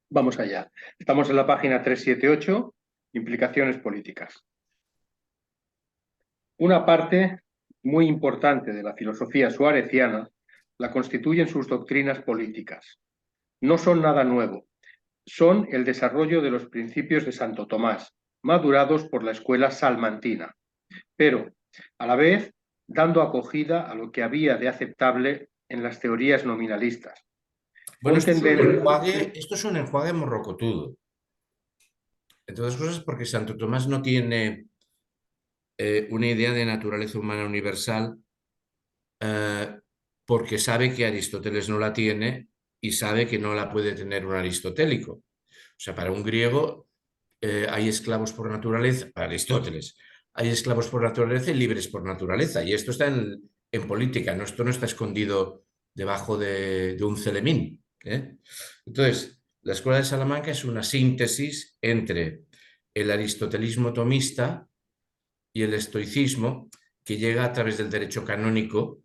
Vamos allá. Estamos en la página 378, implicaciones políticas. Una parte muy importante de la filosofía suareciana la constituyen sus doctrinas políticas. No son nada nuevo, son el desarrollo de los principios de Santo Tomás, madurados por la escuela salmantina, pero, a la vez, dando acogida a lo que había de aceptable en las teorías nominalistas. Bueno, esto es un enjuague morrocotudo. Entre otras cosas porque Santo Tomás no tiene una idea de naturaleza humana universal, porque sabe que Aristóteles no la tiene y sabe que no la puede tener un aristotélico. O sea, para un griego hay esclavos por naturaleza, para Aristóteles, hay esclavos por naturaleza y libres por naturaleza. Y esto está en política, ¿no? Esto no está escondido debajo de un celemín, ¿eh? Entonces, la escuela de Salamanca es una síntesis entre el aristotelismo tomista y el estoicismo, que llega a través del derecho canónico.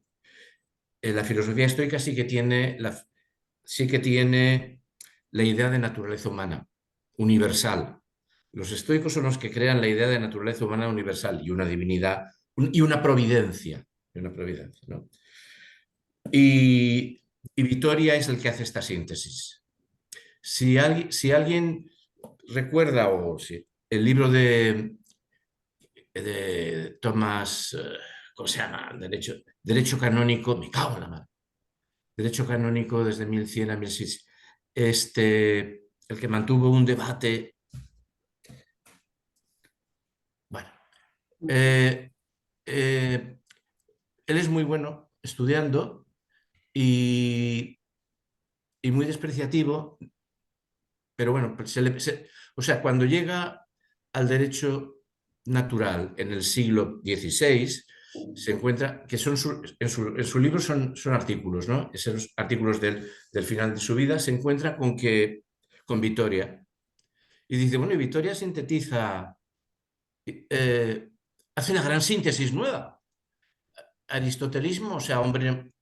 La filosofía estoica sí que tiene la idea de naturaleza humana, universal. Los estoicos son los que crean la idea de naturaleza humana universal y una divinidad y una providencia. ¿No? Y Vitoria es el que hace esta síntesis. Si alguien recuerda el libro de Tomás, ¿cómo se llama? Derecho canónico, me cago en la madre. Derecho canónico desde 1100 a 1600. El que mantuvo un debate. Bueno, eh, eh, él es muy bueno estudiando y muy despreciativo, pero bueno, o sea, cuando llega al derecho natural en el siglo XVI, se encuentra que en su libro son artículos, ¿no? Esos artículos del final de su vida, se encuentra con Vitoria. Y dice, bueno, y Vitoria sintetiza, hace una gran síntesis nueva. Aristotelismo, o sea, hombre,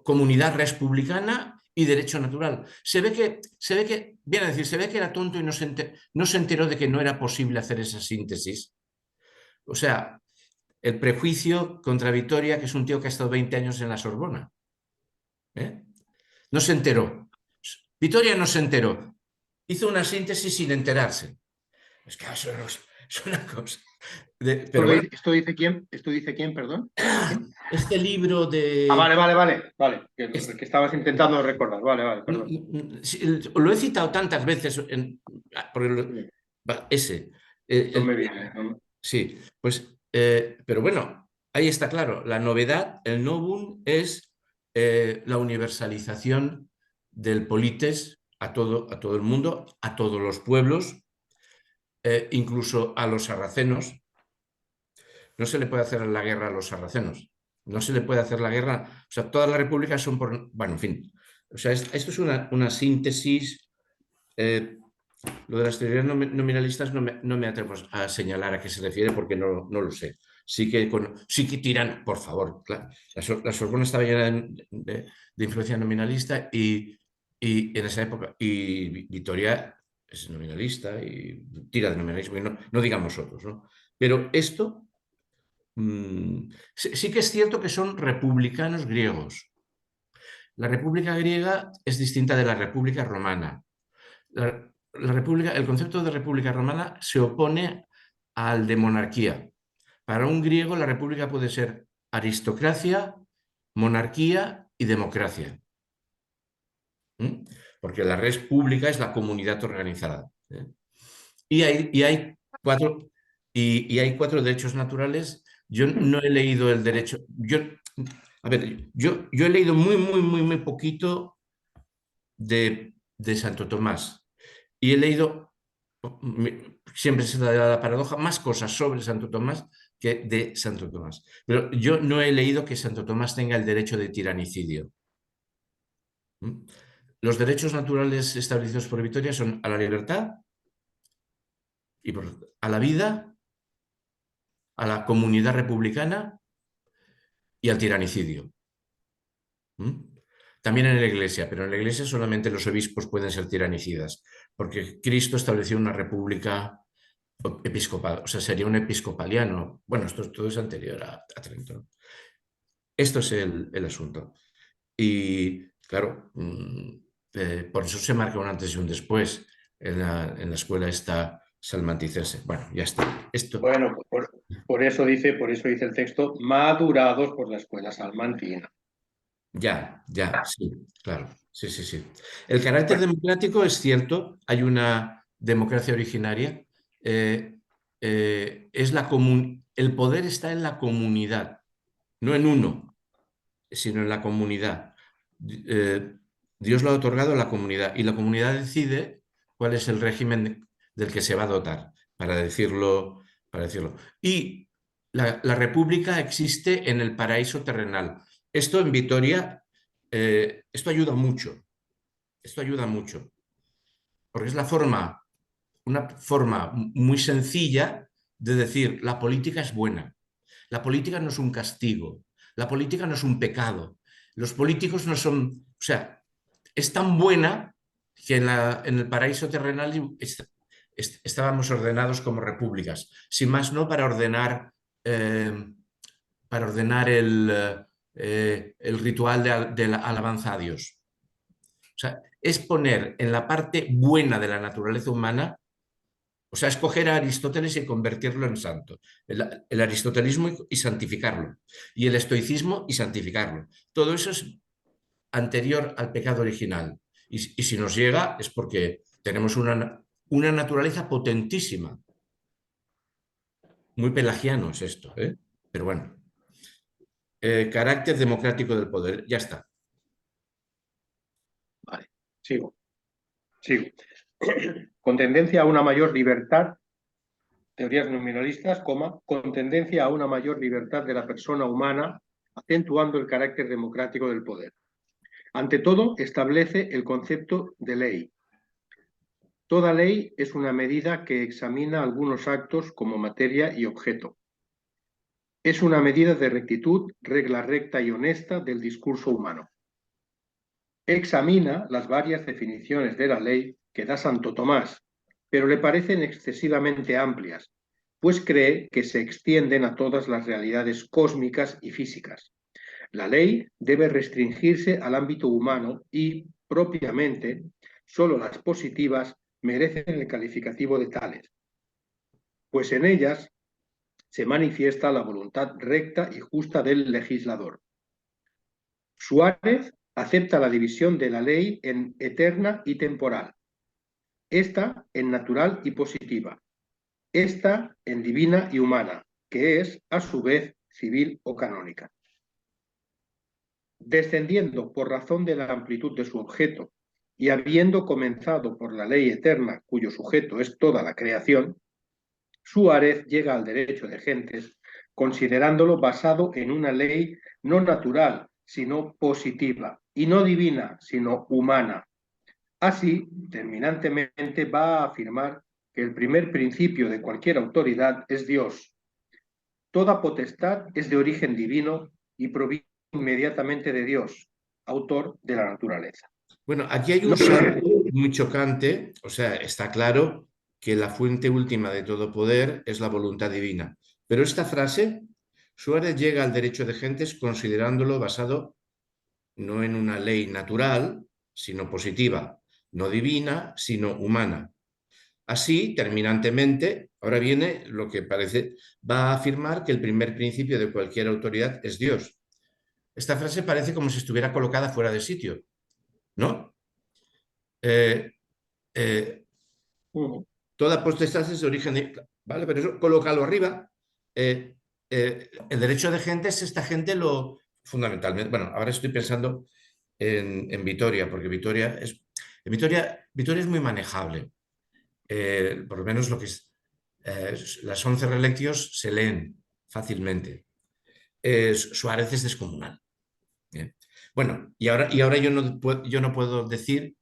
comunidad republicana y derecho natural. Se ve que, viene a decir, se ve que era tonto y no se enteró de que no era posible hacer esa síntesis. O sea, el prejuicio contra Vitoria, que es un tío que ha estado 20 años en la Sorbona. ¿Eh? No se enteró. Vitoria no se enteró. Hizo una síntesis sin enterarse. Es que eso es una cosa. Pero bueno, ¿Esto dice quién, perdón? este libro Ah, de... vale. Que es- estabas intentando recordar. Vale, perdón. Sí, lo he citado tantas veces porque Sí, ese. no me viene. Sí, pues, pero bueno, ahí está claro. La novedad, el novum, es la universalización del polites a todo el mundo, a todos los pueblos, incluso a los sarracenos. No se le puede hacer la guerra a los sarracenos. No se le puede hacer la guerra. O sea, todas las repúblicas son por. Bueno, en fin. O sea, esto es una síntesis. Lo de las teorías nominalistas no me atrevo a señalar a qué se refiere porque no lo sé. Sí que tiran, por favor. Claro, la Sorbona estaba llena de influencia nominalista y en esa época. Y Vitoria es nominalista y tira de nominalismo. Y no digamos otros, ¿no? Pero esto. Sí que es cierto que son republicanos griegos. La República griega es distinta de la República romana. El concepto de República romana se opone al de monarquía. Para un griego, la República puede ser aristocracia, monarquía y democracia. ¿Mm? Porque la res pública es la comunidad organizada. ¿Eh? Y hay cuatro, y hay cuatro derechos naturales. Yo no he leído el derecho. A ver, yo he leído muy poquito de Santo Tomás. Y he leído, siempre se da la paradoja, más cosas sobre Santo Tomás que de Santo Tomás. Pero yo no he leído que Santo Tomás tenga el derecho de tiranicidio. ¿Mm? Los derechos naturales establecidos por Vitoria son a la libertad y a la vida, a la comunidad republicana y al tiranicidio. ¿Mm? También en la Iglesia, pero en la Iglesia solamente los obispos pueden ser tiranicidas, porque Cristo estableció una república episcopal, o sea, sería un episcopaliano. Bueno, esto todo es anterior a Trento, ¿no? Esto es el asunto. Y claro, por eso se marca un antes y un después en la escuela esta salmanticense. Bueno, ya está. Esto, Bueno, por eso dice el texto, madurados por la escuela salmantina. ya, sí, claro. Sí, sí, sí. El carácter Bueno, democrático es cierto, hay una democracia originaria. eh, es el poder está en la comunidad, no en uno, sino en la comunidad. Eh, Dios lo ha otorgado a la comunidad y la comunidad decide cuál es el régimen del que se va a dotar, para decirlo. Para decirlo. Y la república existe en el paraíso terrenal. Esto en Vitoria, esto ayuda mucho. Esto ayuda mucho, porque es una forma muy sencilla de decir la política es buena. La política no es un castigo, la política no es un pecado, los políticos no son, o sea, es tan buena que en el paraíso terrenal estábamos ordenados como repúblicas, sin más no eh, para ordenar el ritual de la alabanza a Dios. O sea, es poner en la parte buena de la naturaleza humana, o sea, escoger a Aristóteles y convertirlo en santo. El aristotelismo y santificarlo. Y el estoicismo y santificarlo. Todo eso es anterior al pecado original. Y si nos llega es porque tenemos una naturaleza potentísima. Muy pelagiano es esto, ¿eh? Pero bueno. Carácter democrático del poder. Ya está. vale, sigo, sigo. Con tendencia a una mayor libertad, teorías nominalistas, con tendencia a una mayor libertad de la persona humana, acentuando el carácter democrático del poder. Ante todo, establece el concepto de ley. Toda ley es una medida que examina algunos actos como materia y objeto. Es una medida de rectitud, regla recta y honesta del discurso humano. Examina las varias definiciones de la ley que da Santo Tomás, pero le parecen excesivamente amplias, pues cree que se extienden a todas las realidades cósmicas y físicas. La ley debe restringirse al ámbito humano y, propiamente, solo las positivas merecen el calificativo de tales, pues en ellas se manifiesta la voluntad recta y justa del legislador. Suárez acepta la división de la ley en eterna y temporal, esta en natural y positiva, esta en divina y humana, que es, a su vez, civil o canónica. Descendiendo por razón de la amplitud de su objeto y habiendo comenzado por la ley eterna, cuyo sujeto es toda la creación, Suárez llega al derecho de gentes considerándolo basado en una ley no natural, sino positiva, y no divina, sino humana. Así, terminantemente va a afirmar que el primer principio de cualquier autoridad es Dios. Toda potestad es de origen divino y proviene inmediatamente de Dios, autor de la naturaleza. Bueno, aquí hay un No salto muy chocante, o sea, está claro que la fuente última de todo poder es la voluntad divina. Pero esta frase, Suárez llega al derecho de gentes considerándolo basado no en una ley natural, sino positiva, no divina, sino humana. Así, terminantemente, ahora viene lo que parece, va a afirmar que el primer principio de cualquier autoridad es Dios. Esta frase parece como si estuviera colocada fuera de sitio, ¿no? Eh, eh, Toda potestad es de origen, ¿vale? Pero eso, colócalo arriba. El derecho de gente es esta gente lo fundamentalmente. Bueno, ahora estoy pensando en Vitoria, porque Vitoria es muy manejable. Por lo menos lo que es, las 11 relectios se leen fácilmente. Suárez es descomunal. Bien. Bueno, y ahora yo no puedo decir,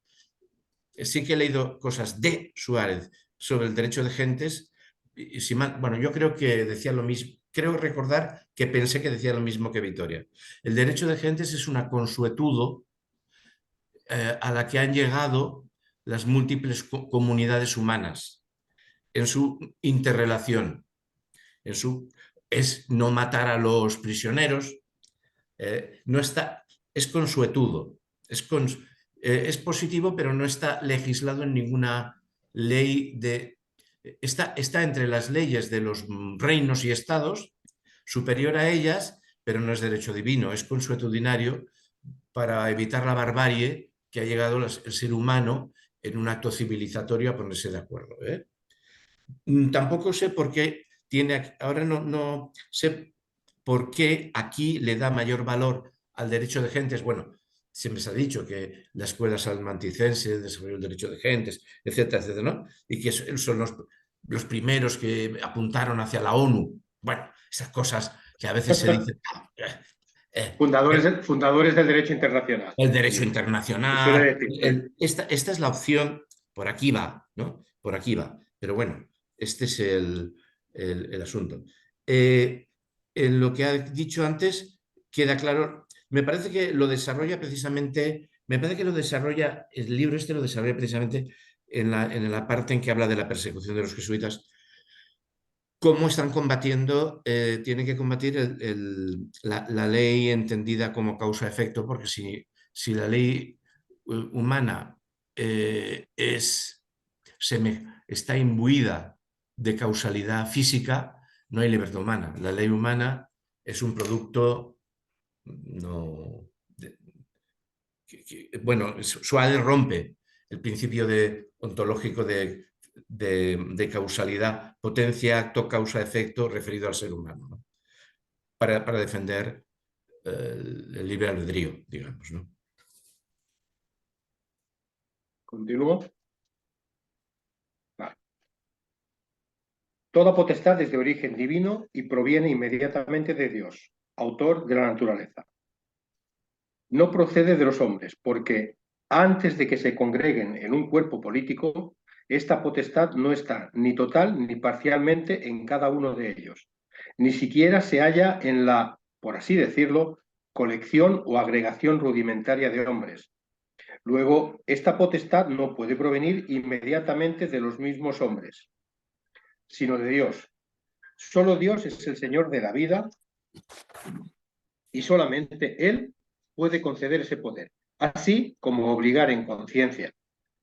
sí que he leído cosas de Suárez sobre el derecho de gentes, y bueno, yo creo que decía lo mismo, creo recordar que pensé que decía lo mismo que Vitoria. El derecho de gentes es una consuetudo a la que han llegado las múltiples comunidades humanas en su interrelación, es no matar a los prisioneros, no está, es consuetudo, es positivo, pero no está legislado en ninguna ley está entre las leyes de los reinos y estados, superior a ellas, pero no es derecho divino, es consuetudinario para evitar la barbarie que ha llegado el ser humano en un acto civilizatorio a ponerse de acuerdo. Tampoco sé por qué ahora no sé por qué aquí le da mayor valor al derecho de gentes. Bueno, siempre se ha dicho que la escuela salmanticense desarrolló el derecho de gentes, etcétera, etcétera, ¿no? Y que son los primeros que apuntaron hacia la ONU. Bueno, esas cosas que a veces se dicen. Fundadores del derecho internacional. El derecho Se suele internacional. decir, sí. Esta es la opción, por aquí va, ¿no? Por aquí va. Pero bueno, este es el asunto. En lo que ha dicho antes, queda claro, me parece que lo desarrolla precisamente, me parece que lo desarrolla, el libro este lo desarrolla precisamente en la parte en que habla de la persecución de los jesuitas. ¿Cómo están combatiendo? Tienen que combatir la ley entendida como causa-efecto, porque si la ley humana está imbuida de causalidad física, no hay libertad humana. La ley humana es un producto, no, bueno, Suárez rompe el principio ontológico de causalidad, potencia, acto, causa, efecto referido al ser humano, ¿no? Para defender el libre albedrío, digamos, ¿no? Continúo. Vale. Toda potestad es de origen divino y proviene inmediatamente de Dios, autor de la naturaleza. No procede de los hombres, porque antes de que se congreguen en un cuerpo político, esta potestad no está ni total ni parcialmente en cada uno de ellos. Ni siquiera se halla en la, por así decirlo, colección o agregación rudimentaria de hombres. Luego, esta potestad no puede provenir inmediatamente de los mismos hombres, sino de Dios. Solo Dios es el Señor de la vida y solamente Él puede conceder ese poder, así como obligar en conciencia,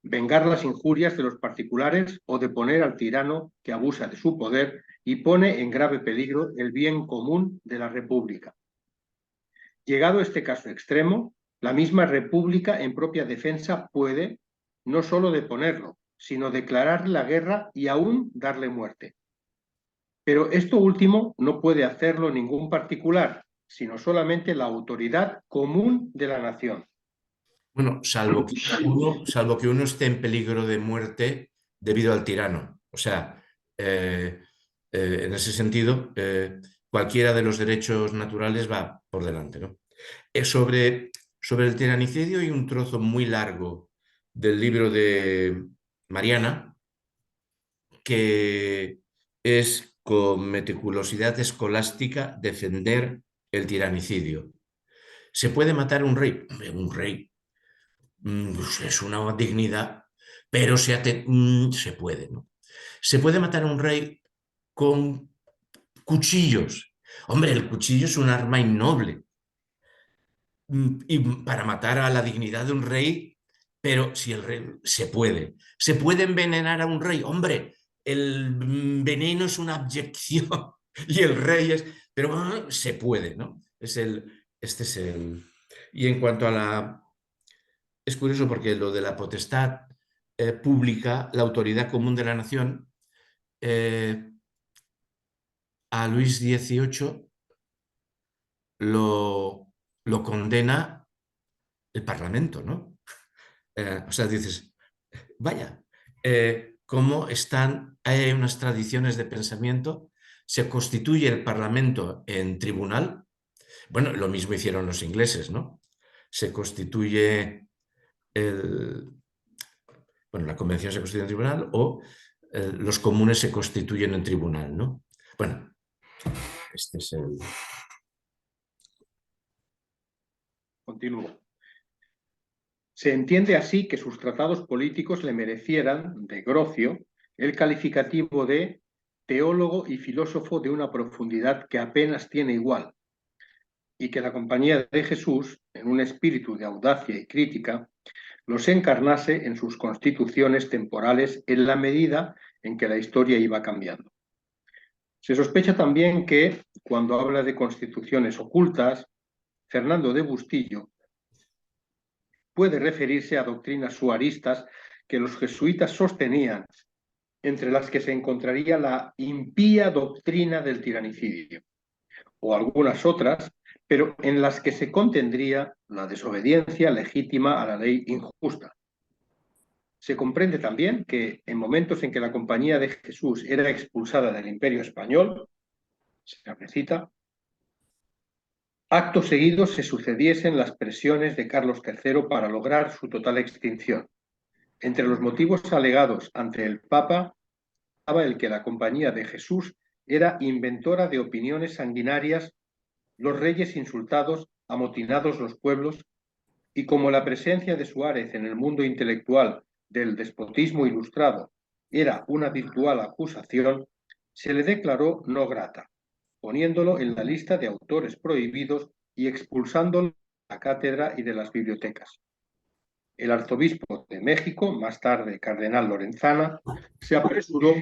vengar las injurias de los particulares o deponer al tirano que abusa de su poder y pone en grave peligro el bien común de la República. Llegado este caso extremo, la misma República en propia defensa puede no solo deponerlo, sino declararle la guerra y aún darle muerte. Pero esto último no puede hacerlo ningún particular, sino solamente la autoridad común de la nación. Bueno, salvo que uno esté en peligro de muerte debido al tirano. O sea, en ese sentido, cualquiera de los derechos naturales va por delante, ¿no? Sobre el tiranicidio hay un trozo muy largo del libro de Mariana que es con meticulosidad escolástica defender el tiranicidio. ¿Se puede matar un rey? Un rey es una dignidad, pero se puede, ¿no? Se puede matar a un rey con cuchillos. Hombre, el cuchillo es un arma innoble. Y para matar a la dignidad de un rey, pero si el rey se puede envenenar a un rey. Hombre, el veneno es una abyección y el rey es, pero se puede, ¿no? Este es el. Y en cuanto a es curioso porque lo de la potestad pública, la autoridad común de la nación, a Luis XVIII lo condena el Parlamento, ¿no? O sea, dices, vaya, cómo hay unas tradiciones de pensamiento, se constituye el Parlamento en tribunal. Bueno, lo mismo hicieron los ingleses, ¿no? Se constituye la convención se constituye en tribunal o los comunes se constituyen en tribunal, ¿no? Bueno, este es el. Continúo. Se entiende así que sus tratados políticos le merecieran, de Grocio, el calificativo de teólogo y filósofo de una profundidad que apenas tiene igual, y que la Compañía de Jesús, en un espíritu de audacia y crítica, los encarnase en sus constituciones temporales en la medida en que la historia iba cambiando. Se sospecha también que, cuando habla de constituciones ocultas, Fernando de Bustillo puede referirse a doctrinas suaristas que los jesuitas sostenían, entre las que se encontraría la impía doctrina del tiranicidio, o algunas otras, pero en las que se contendría la desobediencia legítima a la ley injusta. Se comprende también que en momentos en que la Compañía de Jesús era expulsada del Imperio Español, se recita, acto seguido se sucediesen las presiones de Carlos III para lograr su total extinción. Entre los motivos alegados ante el Papa estaba el que la Compañía de Jesús era inventora de opiniones sanguinarias, los reyes insultados, amotinados los pueblos, y como la presencia de Suárez en el mundo intelectual del despotismo ilustrado era una virtual acusación, se le declaró no grata, poniéndolo en la lista de autores prohibidos y expulsándolo de la cátedra y de las bibliotecas. El arzobispo de México, más tarde cardenal Lorenzana, se apresuró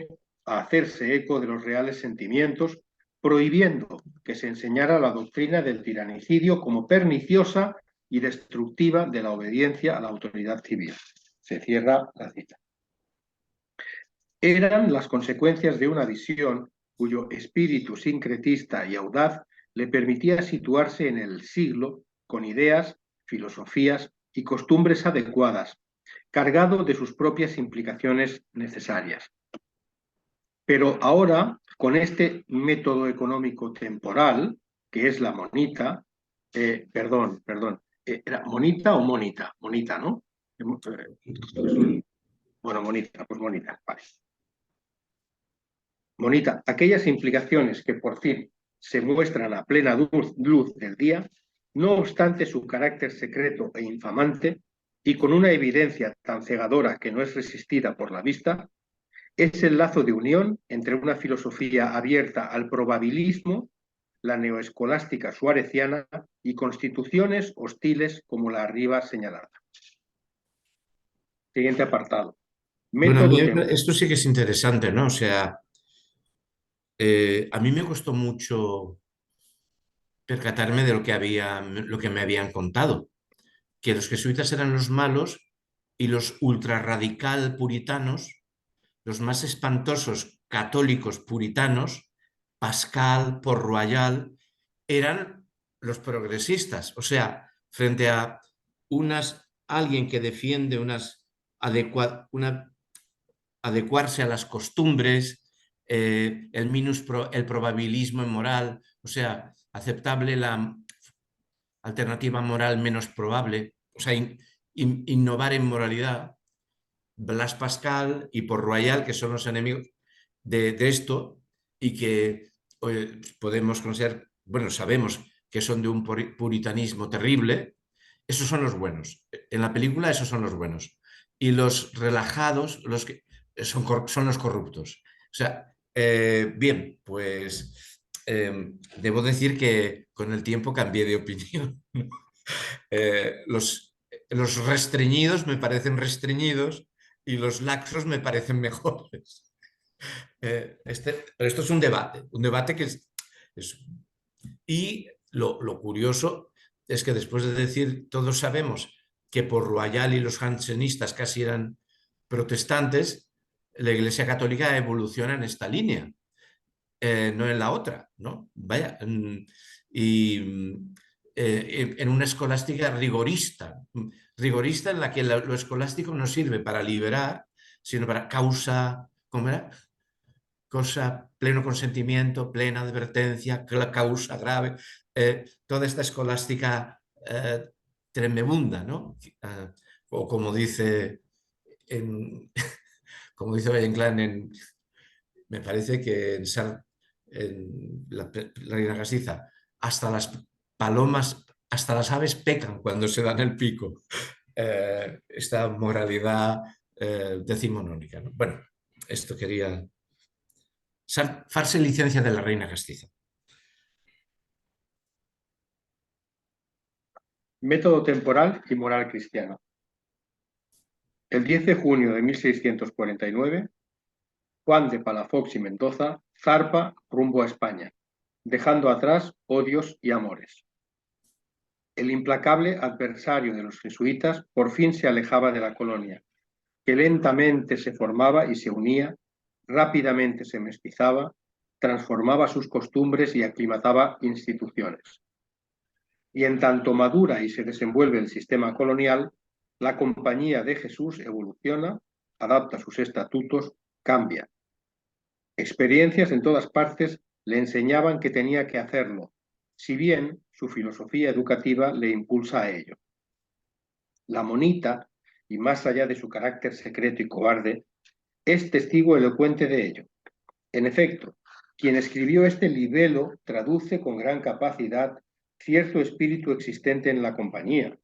a hacerse eco de los reales sentimientos, prohibiendo que se enseñara la doctrina del tiranicidio como perniciosa y destructiva de la obediencia a la autoridad civil. Se cierra la cita. Eran las consecuencias de una visión cuyo espíritu sincretista y audaz le permitía situarse en el siglo con ideas, filosofías y costumbres adecuadas, cargado de sus propias implicaciones necesarias. Pero ahora, con este método económico temporal, que es la monita, ¿era monita o monita? Monita, ¿no? Bueno, monita, pues monita, vale. Monita, aquellas implicaciones que por fin se muestran a plena luz del día, no obstante su carácter secreto e infamante, y con una evidencia tan cegadora que no es resistida por la vista, es el lazo de unión entre una filosofía abierta al probabilismo, la neoescolástica suareciana y constituciones hostiles como la arriba señalada. Siguiente apartado. Bueno, a mí Método esto sí que es interesante, ¿no? O sea, a mí me costó mucho percatarme de lo que me habían contado, que los jesuitas eran los malos y los ultrarradical puritanos, los más espantosos católicos puritanos, Pascal, Port-Royal, eran los progresistas. O sea, frente a alguien que defiende adecuarse a las costumbres, el probabilismo moral, o sea, aceptable la alternativa moral menos probable, o sea, innovar en moralidad. Blas Pascal y Port-Royal, que son los enemigos de esto y que podemos considerar, bueno, sabemos que son de un puritanismo terrible, esos son los buenos. En la película esos son los buenos. Y los relajados los que son los corruptos. O sea, bien, pues debo decir que con el tiempo cambié de opinión. Los restreñidos me parecen restreñidos y los laxos me parecen mejores. Pero esto es un debate que es. Y lo curioso es que después de decir, todos sabemos que por Royal y los jansenistas casi eran protestantes, la Iglesia Católica evoluciona en esta línea, no en la otra, ¿no? Vaya, y en una escolástica rigorista en la que lo escolástico no sirve para liberar, sino para causa, ¿cómo era? Cosa, pleno consentimiento, plena advertencia, causa grave, toda esta escolástica tremebunda, ¿no? O como dice como dice Valle Inclán, me parece que en la Reina Castiza, hasta las palomas, hasta las aves pecan cuando se dan el pico. esta moralidad decimonónica, ¿no? Bueno, esto quería... Farse licencia de la reina castiza. Método temporal y moral cristiana. El 10 de junio de 1649, Juan de Palafox y Mendoza zarpa rumbo a España, dejando atrás odios y amores. El implacable adversario de los jesuitas por fin se alejaba de la colonia, que lentamente se formaba y se unía, rápidamente se mestizaba, transformaba sus costumbres y aclimataba instituciones. Y en tanto madura y se desenvuelve el sistema colonial, la Compañía de Jesús evoluciona, adapta sus estatutos, cambia. Experiencias en todas partes le enseñaban que tenía que hacerlo, si bien su filosofía educativa le impulsa a ello. La monita, y más allá de su carácter secreto y cobarde, es testigo elocuente de ello. En efecto, quien escribió este libelo traduce con gran capacidad cierto espíritu existente en la compañía,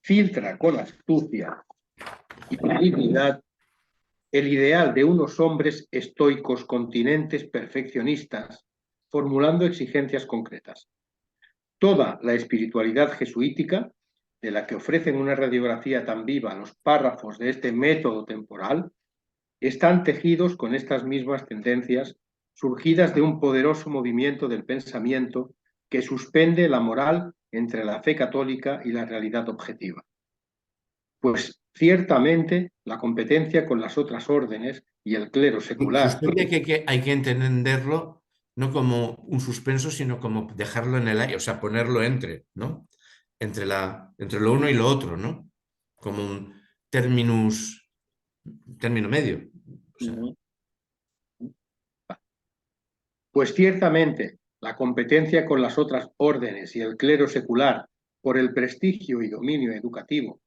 filtra con astucia y dignidad el ideal de unos hombres estoicos, continentes, perfeccionistas, formulando exigencias concretas. Toda la espiritualidad jesuítica, de la que ofrecen una radiografía tan viva los párrafos de este método temporal, están tejidos con estas mismas tendencias surgidas de un poderoso movimiento del pensamiento que suspende la moral entre la fe católica y la realidad objetiva. Pues ciertamente la competencia con las otras órdenes y el clero secular. Suspende que hay que entenderlo no como un suspenso, sino como dejarlo en el aire, o sea, ponerlo entre, ¿no? Entre lo uno y lo otro, ¿no? Como un término medio. O sea, Pues ciertamente la competencia con las otras órdenes y el clero secular por el prestigio y dominio educativo,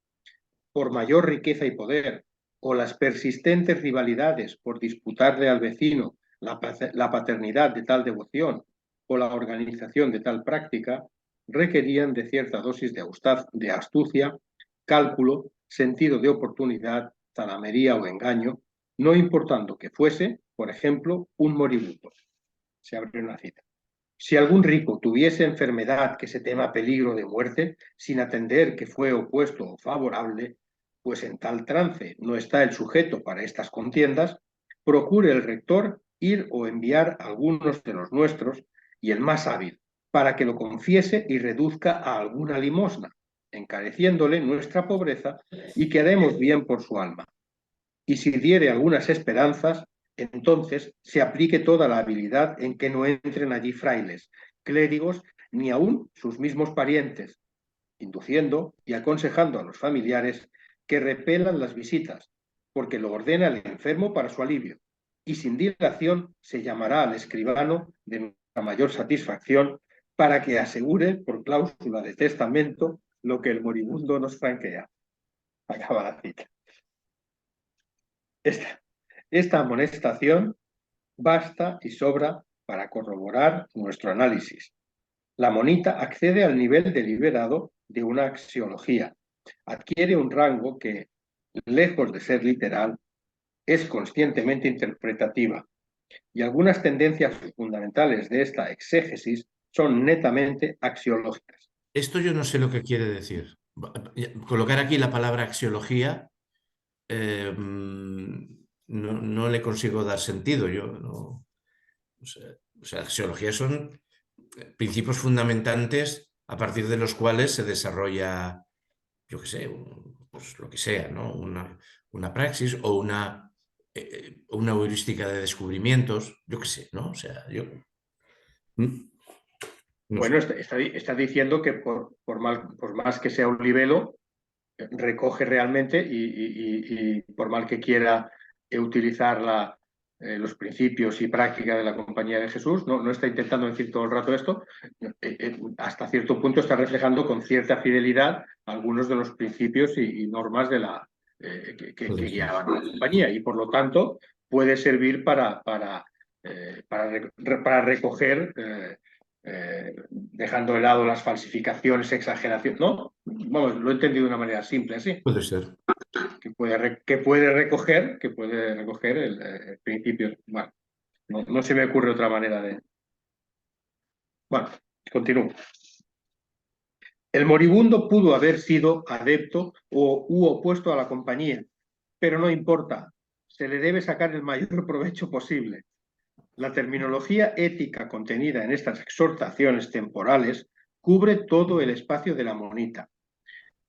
por mayor riqueza y poder, o las persistentes rivalidades por disputarle al vecino la paternidad de tal devoción o la organización de tal práctica, requerían de cierta dosis de astucia, cálculo, sentido de oportunidad, zalamería o engaño, no importando que fuese, por ejemplo, un moribundo. Se abre una cita. Si algún rico tuviese enfermedad que se tema peligro de muerte, sin atender que fue opuesto o favorable, pues en tal trance no está el sujeto para estas contiendas, procure el rector ir o enviar a algunos de los nuestros, y el más hábil, para que lo confiese y reduzca a alguna limosna, encareciéndole nuestra pobreza y que haremos bien por su alma. Y si diere algunas esperanzas, entonces se aplique toda la habilidad en que no entren allí frailes, clérigos, ni aún sus mismos parientes, induciendo y aconsejando a los familiares que repelan las visitas, porque lo ordena el enfermo para su alivio, y sin dilación se llamará al escribano de nuestra mayor satisfacción para que asegure por cláusula de testamento lo que el moribundo nos franquea. Acaba la cita. Esta amonestación basta y sobra para corroborar nuestro análisis. La monita accede al nivel deliberado de una axiología, adquiere un rango que, lejos de ser literal, es conscientemente interpretativa, y algunas tendencias fundamentales de esta exégesis son netamente axiológicas. esto yo no sé lo que quiere decir. Colocar aquí la palabra axiología no le consigo dar sentido. Yo no, o sea, axiología son principios fundamentantes a partir de los cuales se desarrolla, yo qué sé, pues lo que sea, ¿no? Una praxis o una heurística de descubrimientos, yo qué sé, ¿no? O sea, yo... No Bueno, sé. está diciendo que por más que sea un libelo, recoge realmente y por mal que quiera utilizar los principios y prácticas de la Compañía de Jesús, no está intentando decir todo el rato esto, hasta cierto punto está reflejando con cierta fidelidad algunos de los principios y normas de que guiaban a la Compañía, y por lo tanto puede servir para recoger dejando de lado las falsificaciones, exageraciones, ¿no? Vamos, lo he entendido de una manera simple, así, Puede ser. que puede recoger el principio. Bueno, no se me ocurre otra manera de... Bueno, continúo. El moribundo pudo haber sido adepto u opuesto a la compañía, pero no importa, se le debe sacar el mayor provecho posible. La terminología ética contenida en estas exhortaciones temporales cubre todo el espacio de la monita.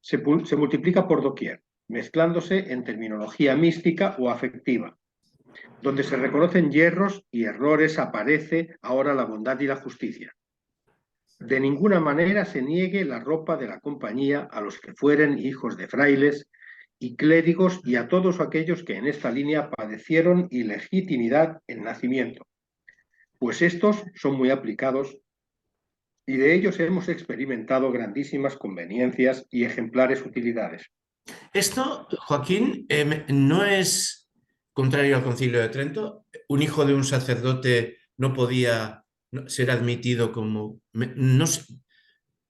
Se multiplica por doquier, mezclándose en terminología mística o afectiva. Donde se reconocen yerros y errores aparece ahora la bondad y la justicia. De ninguna manera se niegue la ropa de la compañía a los que fueren hijos de frailes y clérigos y a todos aquellos que en esta línea padecieron ilegitimidad en nacimiento, pues estos son muy aplicados y de ellos hemos experimentado grandísimas conveniencias y ejemplares utilidades. Esto, Joaquín, no es contrario al Concilio de Trento. Un hijo de un sacerdote no podía ser admitido como... No sé,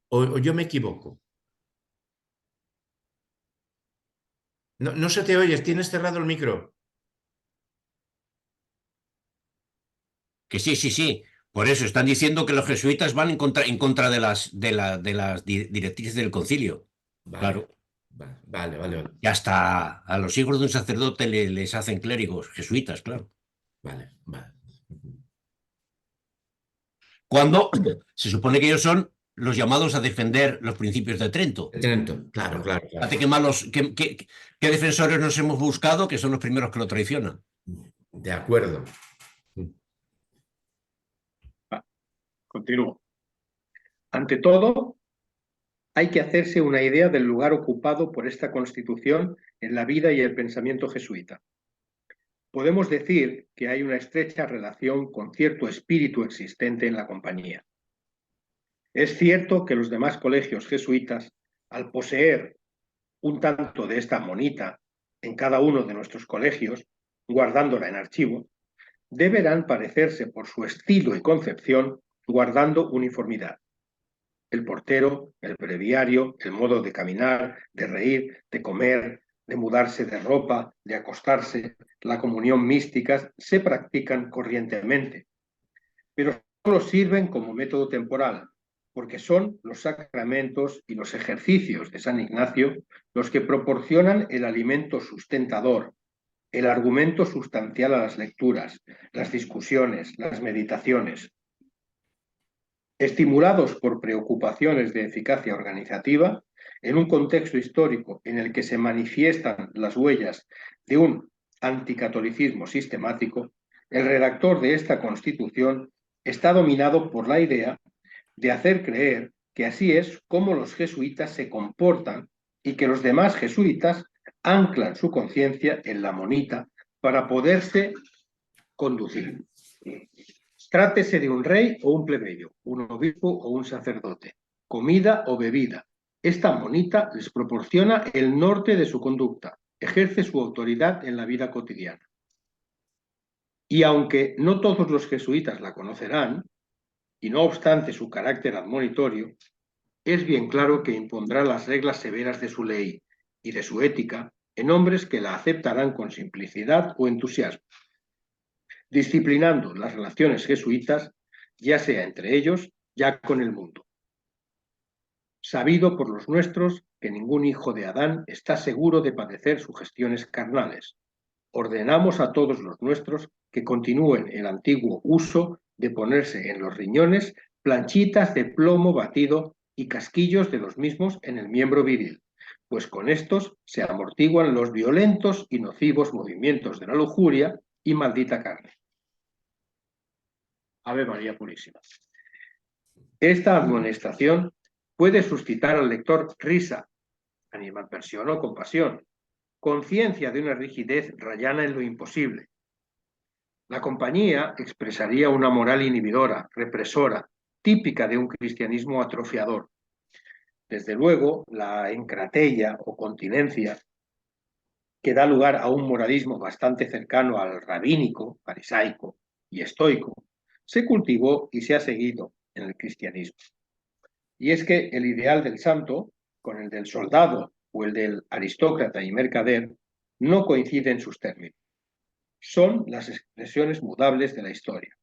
o yo me equivoco. No se te oyes, tienes cerrado el micro. Que sí, sí, sí. Por eso están diciendo que los jesuitas van en contra de las directrices del concilio. Vale, Claro. vale. Y hasta a los hijos de un sacerdote les hacen clérigos, jesuitas, claro. Vale. Cuando se supone que ellos son los llamados a defender los principios de Trento. Trento, claro. Fíjate qué defensores nos hemos buscado, que son los primeros que lo traicionan. De acuerdo. Continúo. Ante todo, hay que hacerse una idea del lugar ocupado por esta Constitución en la vida y el pensamiento jesuita. Podemos decir que hay una estrecha relación con cierto espíritu existente en la compañía. Es cierto que los demás colegios jesuitas, al poseer un tanto de esta monita en cada uno de nuestros colegios, guardándola en archivo, deberán parecerse por su estilo y concepción, guardando uniformidad. El portero, el breviario, el modo de caminar, de reír, de comer, de mudarse de ropa, de acostarse, la comunión místicas, se practican corrientemente, pero solo sirven como método temporal, porque son los sacramentos y los ejercicios de San Ignacio los que proporcionan el alimento sustentador, el argumento sustancial a las lecturas, las discusiones, las meditaciones. Estimulados por preocupaciones de eficacia organizativa, en un contexto histórico en el que se manifiestan las huellas de un anticatolicismo sistemático, el redactor de esta Constitución está dominado por la idea de hacer creer que así es como los jesuitas se comportan y que los demás jesuitas anclan su conciencia en la monita para poderse conducir. Trátese de un rey o un plebeyo, un obispo o un sacerdote, comida o bebida. Esta monita les proporciona el norte de su conducta, ejerce su autoridad en la vida cotidiana. Y aunque no todos los jesuitas la conocerán, y no obstante su carácter admonitorio, es bien claro que impondrá las reglas severas de su ley y de su ética en hombres que la aceptarán con simplicidad o entusiasmo, disciplinando las relaciones jesuitas, ya sea entre ellos, ya con el mundo. Sabido por los nuestros que ningún hijo de Adán está seguro de padecer sugestiones carnales. Ordenamos a todos los nuestros que continúen el antiguo uso de ponerse en los riñones planchitas de plomo batido y casquillos de los mismos en el miembro viril, pues con estos se amortiguan los violentos y nocivos movimientos de la lujuria y maldita carne. Ave María Purísima. Esta amonestación puede suscitar al lector risa, animadversión o compasión, conciencia de una rigidez rayana en lo imposible. La compañía expresaría una moral inhibidora, represora, típica de un cristianismo atrofiador. Desde luego, la encratella o continencia, que da lugar a un moralismo bastante cercano al rabínico, farisaico y estoico, se cultivó y se ha seguido en el cristianismo. Y es que el ideal del santo, con el del soldado o el del aristócrata y mercader, no coinciden en sus términos. Son las expresiones mudables de la historia.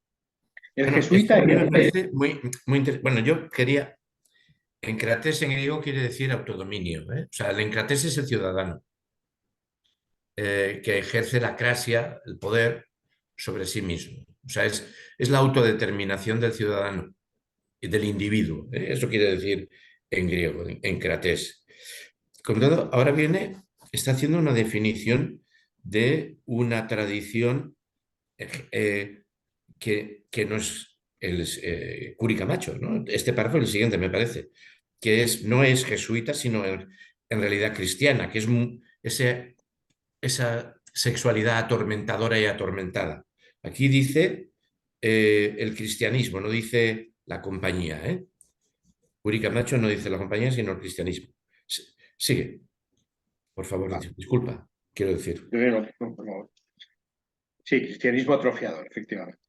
El Bueno, esto jesuita a mí me ejerce... parece muy interesante. Bueno, yo quería... Encrates en griego quiere decir autodominio, ¿eh? O sea, el encrates es el ciudadano que ejerce la cracia, el poder sobre sí mismo. O sea, es la autodeterminación del ciudadano y del individuo, ¿eh? Eso quiere decir en griego, encrates. Con todo, ahora viene, está haciendo una definición de una tradición que no es el Curi Camacho, ¿no? Este párrafo es el siguiente, me parece, que no es jesuita, sino en realidad cristiana, que es esa sexualidad atormentadora y atormentada. Aquí dice el cristianismo, no dice la compañía, ¿eh? Curi Camacho no dice la compañía, sino el cristianismo. Sigue, por favor, disculpa, quiero decir. Sí, cristianismo atrofiador, efectivamente.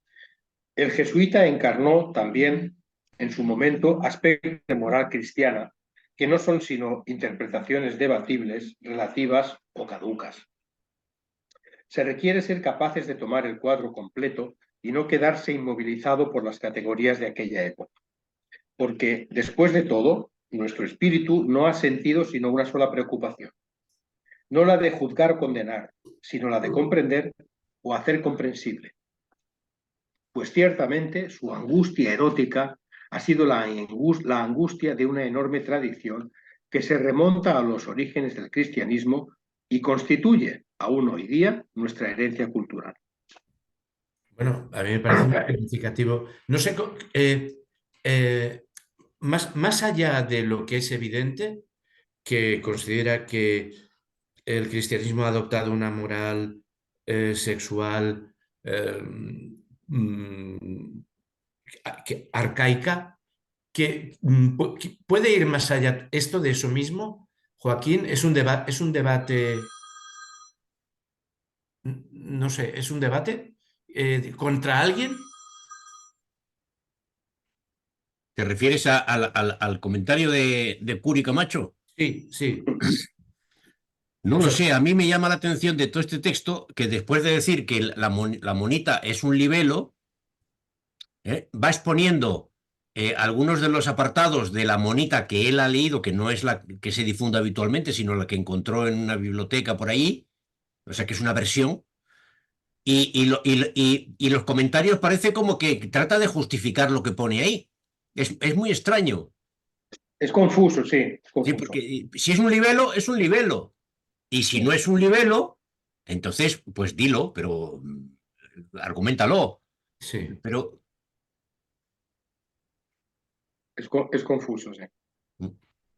El jesuita encarnó también, en su momento, aspectos de moral cristiana, que no son sino interpretaciones debatibles, relativas o caducas. Se requiere ser capaces de tomar el cuadro completo y no quedarse inmovilizado por las categorías de aquella época. Porque, después de todo, nuestro espíritu no ha sentido sino una sola preocupación. No la de juzgar o condenar, sino la de comprender o hacer comprensible. Pues ciertamente su angustia erótica ha sido la angustia de una enorme tradición que se remonta a los orígenes del cristianismo y constituye, aún hoy día, nuestra herencia cultural. Bueno, a mí me parece muy significativo. No sé, más allá de lo que es evidente, que considera que el cristianismo ha adoptado una moral sexual mm, arcaica, que puede ir más allá. Esto de eso mismo, Joaquín, es un debate, no sé, es un debate contra alguien. ¿Te refieres al comentario de Curi Camacho? Sí, sí. No O lo sea, sé, a mí me llama la atención de todo este texto que después de decir que la monita es un libelo, va exponiendo algunos de los apartados de la monita que él ha leído, que no es la que se difunde habitualmente, sino la que encontró en una biblioteca por ahí, o sea que es una versión, y los comentarios parece como que trata de justificar lo que pone ahí. Es muy extraño, Es confuso, sí, es ¿sí? confuso. Porque si es un libelo, es un libelo. Y si no es un libelo, entonces, pues dilo, pero argumentalo. sí. Pero Es confuso, sí.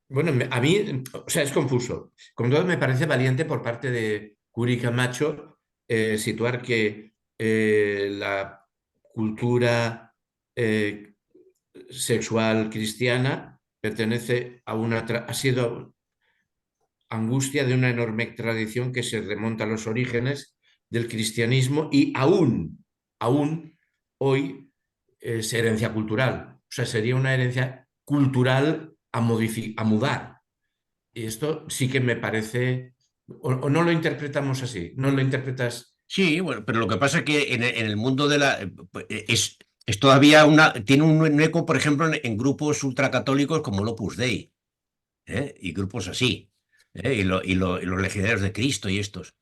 Bueno, a mí, o sea, es confuso. Con todo, me parece valiente por parte de Curi Camacho situar que la cultura eh, sexual cristiana pertenece a ha sido angustia de una enorme tradición que se remonta a los orígenes del cristianismo y aún hoy es herencia cultural. O sea, sería una herencia cultural a mudar. Y esto sí que me parece, o no lo interpretamos así, no lo interpretas. sí, bueno, pero lo que pasa es que en el mundo de la... es todavía tiene un eco, por ejemplo, en grupos ultracatólicos como el Opus Dei, y grupos así, y los legionarios de Cristo y estos.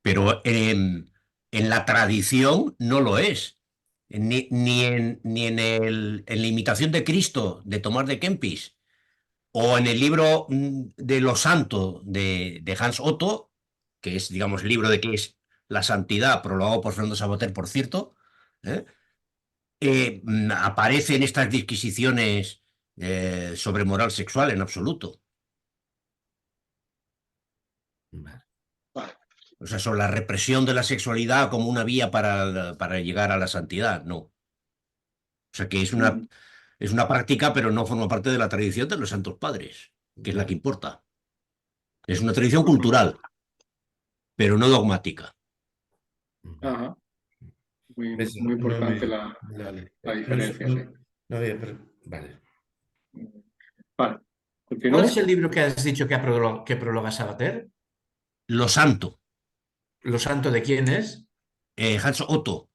Pero en la tradición no lo es. En la imitación de Cristo de Tomás de Kempis o en el libro de los santos de Hans Otto, que es, digamos, el libro de qué es la santidad, prologado por Fernando Sabater, por cierto, ¿eh? Aparecen estas disquisiciones sobre moral sexual en absoluto. Vale. O sea, sobre la represión de la sexualidad como una vía para llegar a la santidad, no. O sea, que es una práctica, pero no forma parte de la tradición de los santos padres, que es la que importa. Es una tradición cultural, pero no dogmática. Ajá. Muy, ¿Ves? muy No importante había, la, vale. la diferencia, sí. No había Vale. Vale, ¿Cuál continúo. es el libro que has dicho que prologa Sabater? Lo Santo, ¿Lo Santo de quién es? Hans Otto,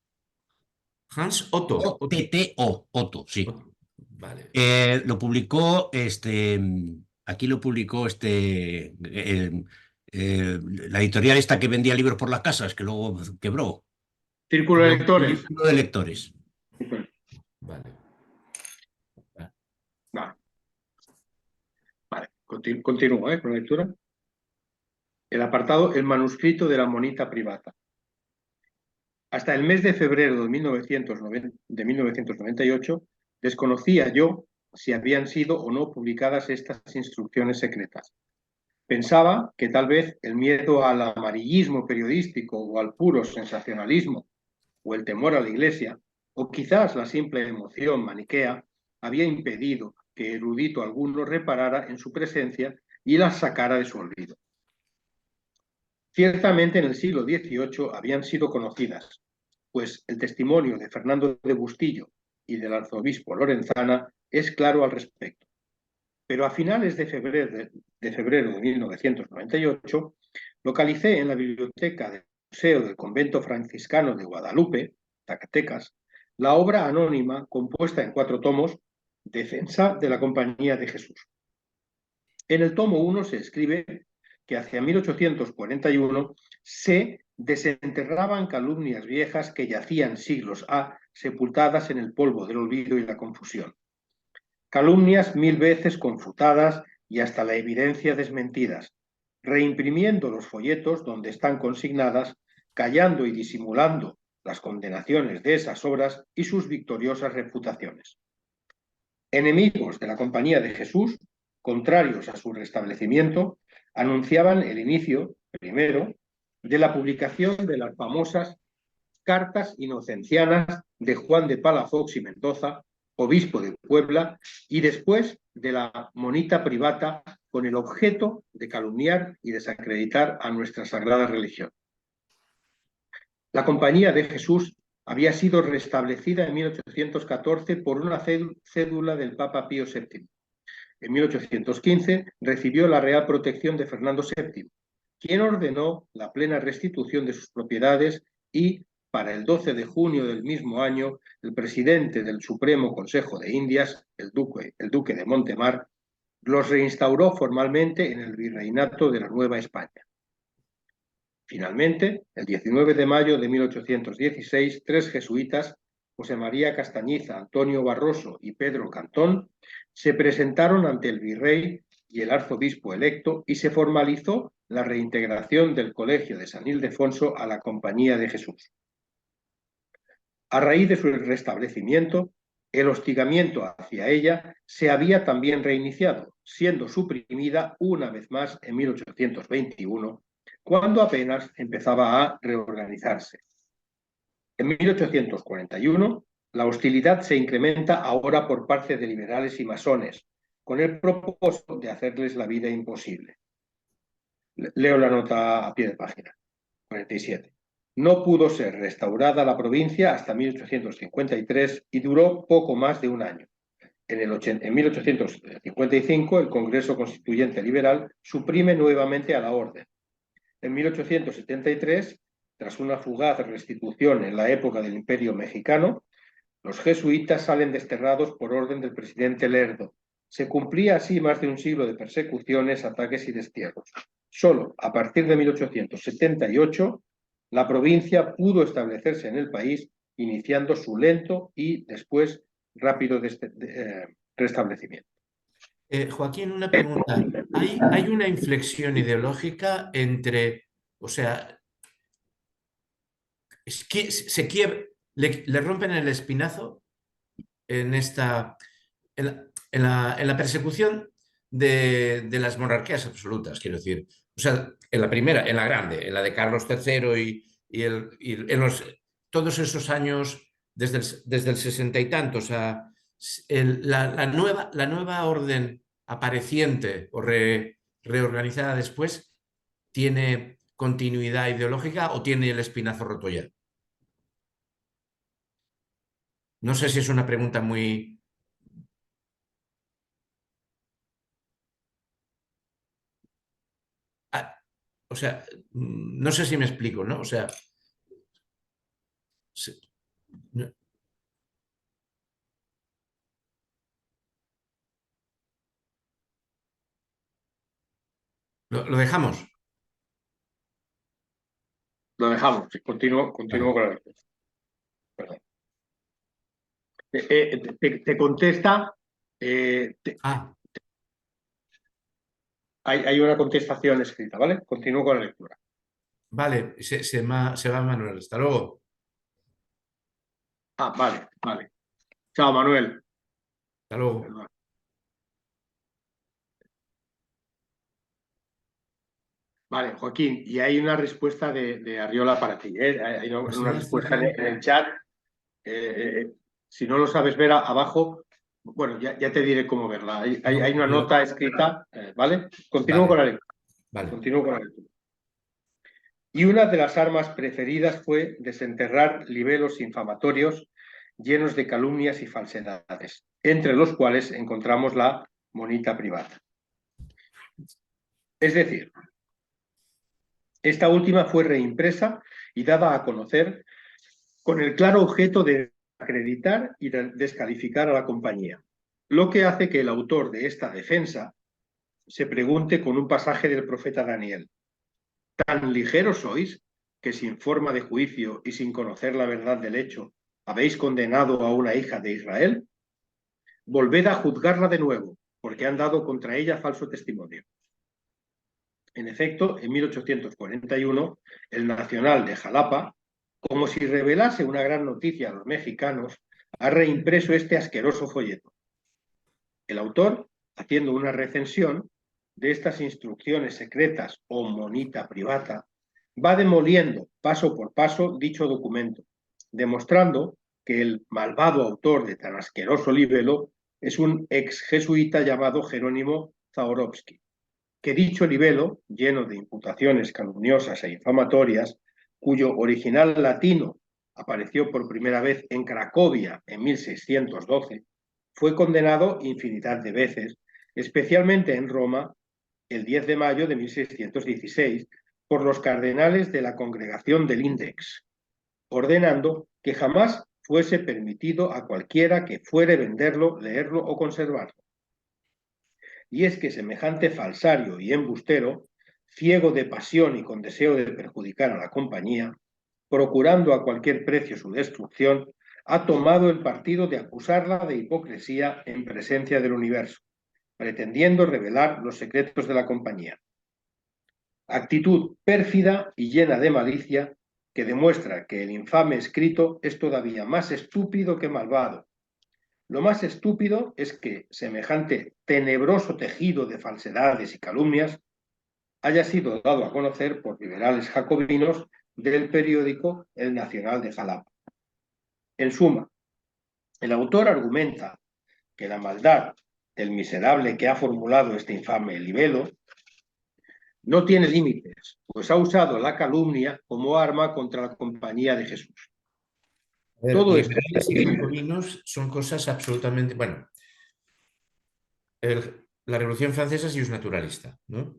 Hans Otto. O-T-T-O, Otto, sí. Vale. Lo publicó, aquí lo publicó la editorial esta que vendía libros por las casas, que luego quebró. Círculo de lectores. Círculo de lectores. Vale. Vale, vale. Continúo, con la lectura. El apartado, el manuscrito de la monita privata. Hasta el mes de febrero de 1998 desconocía yo si habían sido o no publicadas estas instrucciones secretas. Pensaba que tal vez el miedo al amarillismo periodístico o al puro sensacionalismo o el temor a la Iglesia o quizás la simple emoción maniquea había impedido que erudito alguno reparara en su presencia y las sacara de su olvido. Ciertamente en el siglo XVIII habían sido conocidas, pues el testimonio de Fernando de Bustillo y del arzobispo Lorenzana es claro al respecto. Pero a finales de febrero de 1998 localicé en la biblioteca del Museo del Convento Franciscano de Guadalupe, Zacatecas, la obra anónima compuesta en 4 tomos, Defensa de la Compañía de Jesús. En el tomo 1 se escribe que hacia 1841 se desenterraban calumnias viejas que yacían siglos A, sepultadas en el polvo del olvido y la confusión. Calumnias 1000 veces confutadas y hasta la evidencia desmentidas, reimprimiendo los folletos donde están consignadas, callando y disimulando las condenaciones de esas obras y sus victoriosas refutaciones. Enemigos de la Compañía de Jesús, contrarios a su restablecimiento, anunciaban el inicio, primero, de la publicación de las famosas Cartas Inocencianas de Juan de Palafox y Mendoza, obispo de Puebla, y después de la monita privata con el objeto de calumniar y desacreditar a nuestra sagrada religión. La Compañía de Jesús había sido restablecida en 1814 por una cédula del Papa Pío VII. En 1815 recibió la real protección de Fernando VII, quien ordenó la plena restitución de sus propiedades y, para el 12 de junio del mismo año, el presidente del Supremo Consejo de Indias, el duque de Montemar, los reinstauró formalmente en el virreinato de la Nueva España. Finalmente, el 19 de mayo de 1816, 3 jesuitas, José María Castañiza, Antonio Barroso y Pedro Cantón, se presentaron ante el virrey y el arzobispo electo y se formalizó la reintegración del Colegio de San Ildefonso a la Compañía de Jesús. A raíz de su restablecimiento, el hostigamiento hacia ella se había también reiniciado, siendo suprimida una vez más en 1821, cuando apenas empezaba a reorganizarse. En 1841, la hostilidad se incrementa ahora por parte de liberales y masones, con el propósito de hacerles la vida imposible. Leo la nota a pie de página. 47. No pudo ser restaurada la provincia hasta 1853 y duró poco más de un año. En 1855, el Congreso Constituyente Liberal suprime nuevamente a la orden. En 1873, tras una fugaz restitución en la época del Imperio Mexicano, los jesuitas salen desterrados por orden del presidente Lerdo. Se cumplía así más de un siglo de persecuciones, ataques y destierros. Solo a partir de 1878, la provincia pudo establecerse en el país, iniciando su lento y después rápido restablecimiento. Joaquín, una pregunta. ¿Hay una inflexión ideológica entre, o sea, le rompen el espinazo en la persecución de las monarquías absolutas, quiero decir? O sea, en la primera, en la grande, en la de Carlos III y en todos esos años, desde el 60 y tanto, o sea, la nueva orden apareciente o reorganizada después, ¿tiene continuidad ideológica o tiene el espinazo roto ya? No sé si es una pregunta muy... o sea, no sé si me explico, ¿no? O sea, no- lo dejamos. Lo dejamos, sí, continúo Vale. con la lectura. Perdón. Te contesta, Ah, hay una contestación escrita, ¿vale? Continúo con la lectura. vale, se va Manuel. Hasta luego. Ah, vale, vale. Chao, Manuel. Hasta luego. Perdón. Vale, Joaquín, y hay una respuesta de Arriola para ti, ¿eh? Hay Así una ya está respuesta bien. en el chat. Si no lo sabes ver abajo, bueno, ya te diré cómo verla. Hay No, una pero, nota escrita, ¿vale? Continúo con vale, la lectura. vale. Continúo con la lectura. Y una de las armas preferidas fue desenterrar libelos infamatorios llenos de calumnias y falsedades, entre los cuales encontramos la monita privada. Es decir, esta última fue reimpresa y dada a conocer con el claro objeto de acreditar y de descalificar a la compañía, lo que hace que el autor de esta defensa se pregunte con un pasaje del profeta Daniel: ¿tan ligeros sois que sin forma de juicio y sin conocer la verdad del hecho habéis condenado a una hija de Israel? Volved a juzgarla de nuevo, porque han dado contra ella falso testimonio. En efecto, en 1841, el Nacional de Jalapa, como si revelase una gran noticia a los mexicanos, ha reimpreso este asqueroso folleto. El autor, haciendo una recensión de estas instrucciones secretas o monita privada, va demoliendo paso por paso dicho documento, demostrando que el malvado autor de tan asqueroso libelo es un ex jesuita llamado Jerónimo Zaorowski, que dicho libelo, lleno de imputaciones calumniosas e infamatorias, cuyo original latino apareció por primera vez en Cracovia en 1612, fue condenado infinidad de veces, especialmente en Roma, el 10 de mayo de 1616, por los cardenales de la Congregación del Index, ordenando que jamás fuese permitido a cualquiera que fuere venderlo, leerlo o conservarlo. Y es que semejante falsario y embustero, ciego de pasión y con deseo de perjudicar a la compañía, procurando a cualquier precio su destrucción, ha tomado el partido de acusarla de hipocresía en presencia del universo, pretendiendo revelar los secretos de la compañía. Actitud pérfida y llena de malicia que demuestra que el infame escrito es todavía más estúpido que malvado. Lo más estúpido es que semejante tenebroso tejido de falsedades y calumnias haya sido dado a conocer por liberales jacobinos del periódico El Nacional de Jalapa. En suma, el autor argumenta que la maldad del miserable que ha formulado este infame libelo no tiene límites, pues ha usado la calumnia como arma contra la compañía de Jesús. A ver, Todo esto. liberales y jacobinos son cosas absolutamente... Bueno, la Revolución Francesa es justnaturalista, ¿no?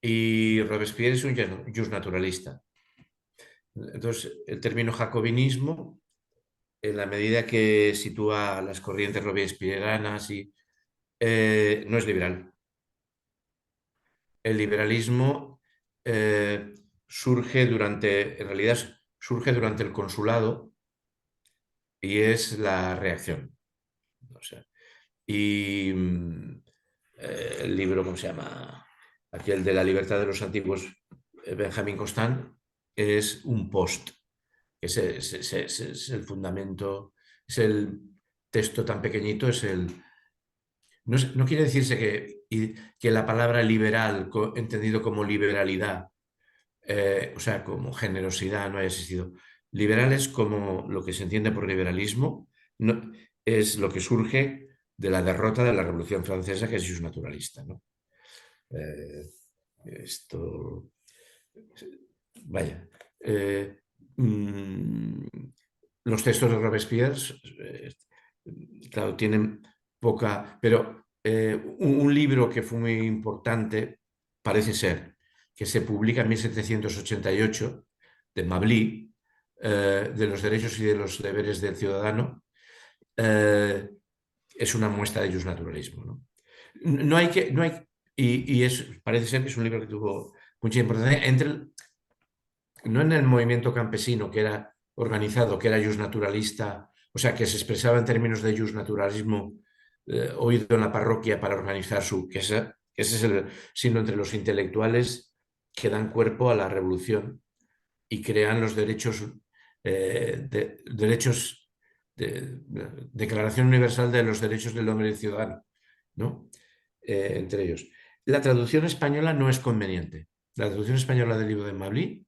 Y Robespierre es un justnaturalista. Entonces, el término jacobinismo, en la medida que sitúa las corrientes robespierrianas, no es liberal. El liberalismo surge en realidad surge durante el consulado y es la reacción. O sea, y el libro, ¿cómo se llama? Aquel de la libertad de los antiguos, Benjamin Constant, es un post. Es el fundamento, es el texto tan pequeñito, no quiere decirse que la palabra liberal, entendido como liberalidad, o sea, como generosidad, no haya existido. Liberal es como lo que se entiende por liberalismo, es lo que surge de la derrota de la Revolución Francesa, que es naturalista, ¿no? Eh, esto, vaya. Mm, los textos de Robespierre, claro, tienen poca, pero un libro que fue muy importante parece ser que se publica en 1788 de Mably, de los derechos y de los deberes del ciudadano, es una muestra de justnaturalismo, ¿no? No hay que, no hay, parece ser que es un libro que tuvo mucha importancia no en el movimiento campesino que era organizado, que era justnaturalista, o sea, que se expresaba en términos de justnaturalismo oído en la parroquia para organizar ese es el signo entre los intelectuales que dan cuerpo a la revolución y crean los derechos, Declaración Universal de los Derechos del Hombre y del Ciudadano, ¿no? Entre ellos. La traducción española no es conveniente. La traducción española del libro de Mably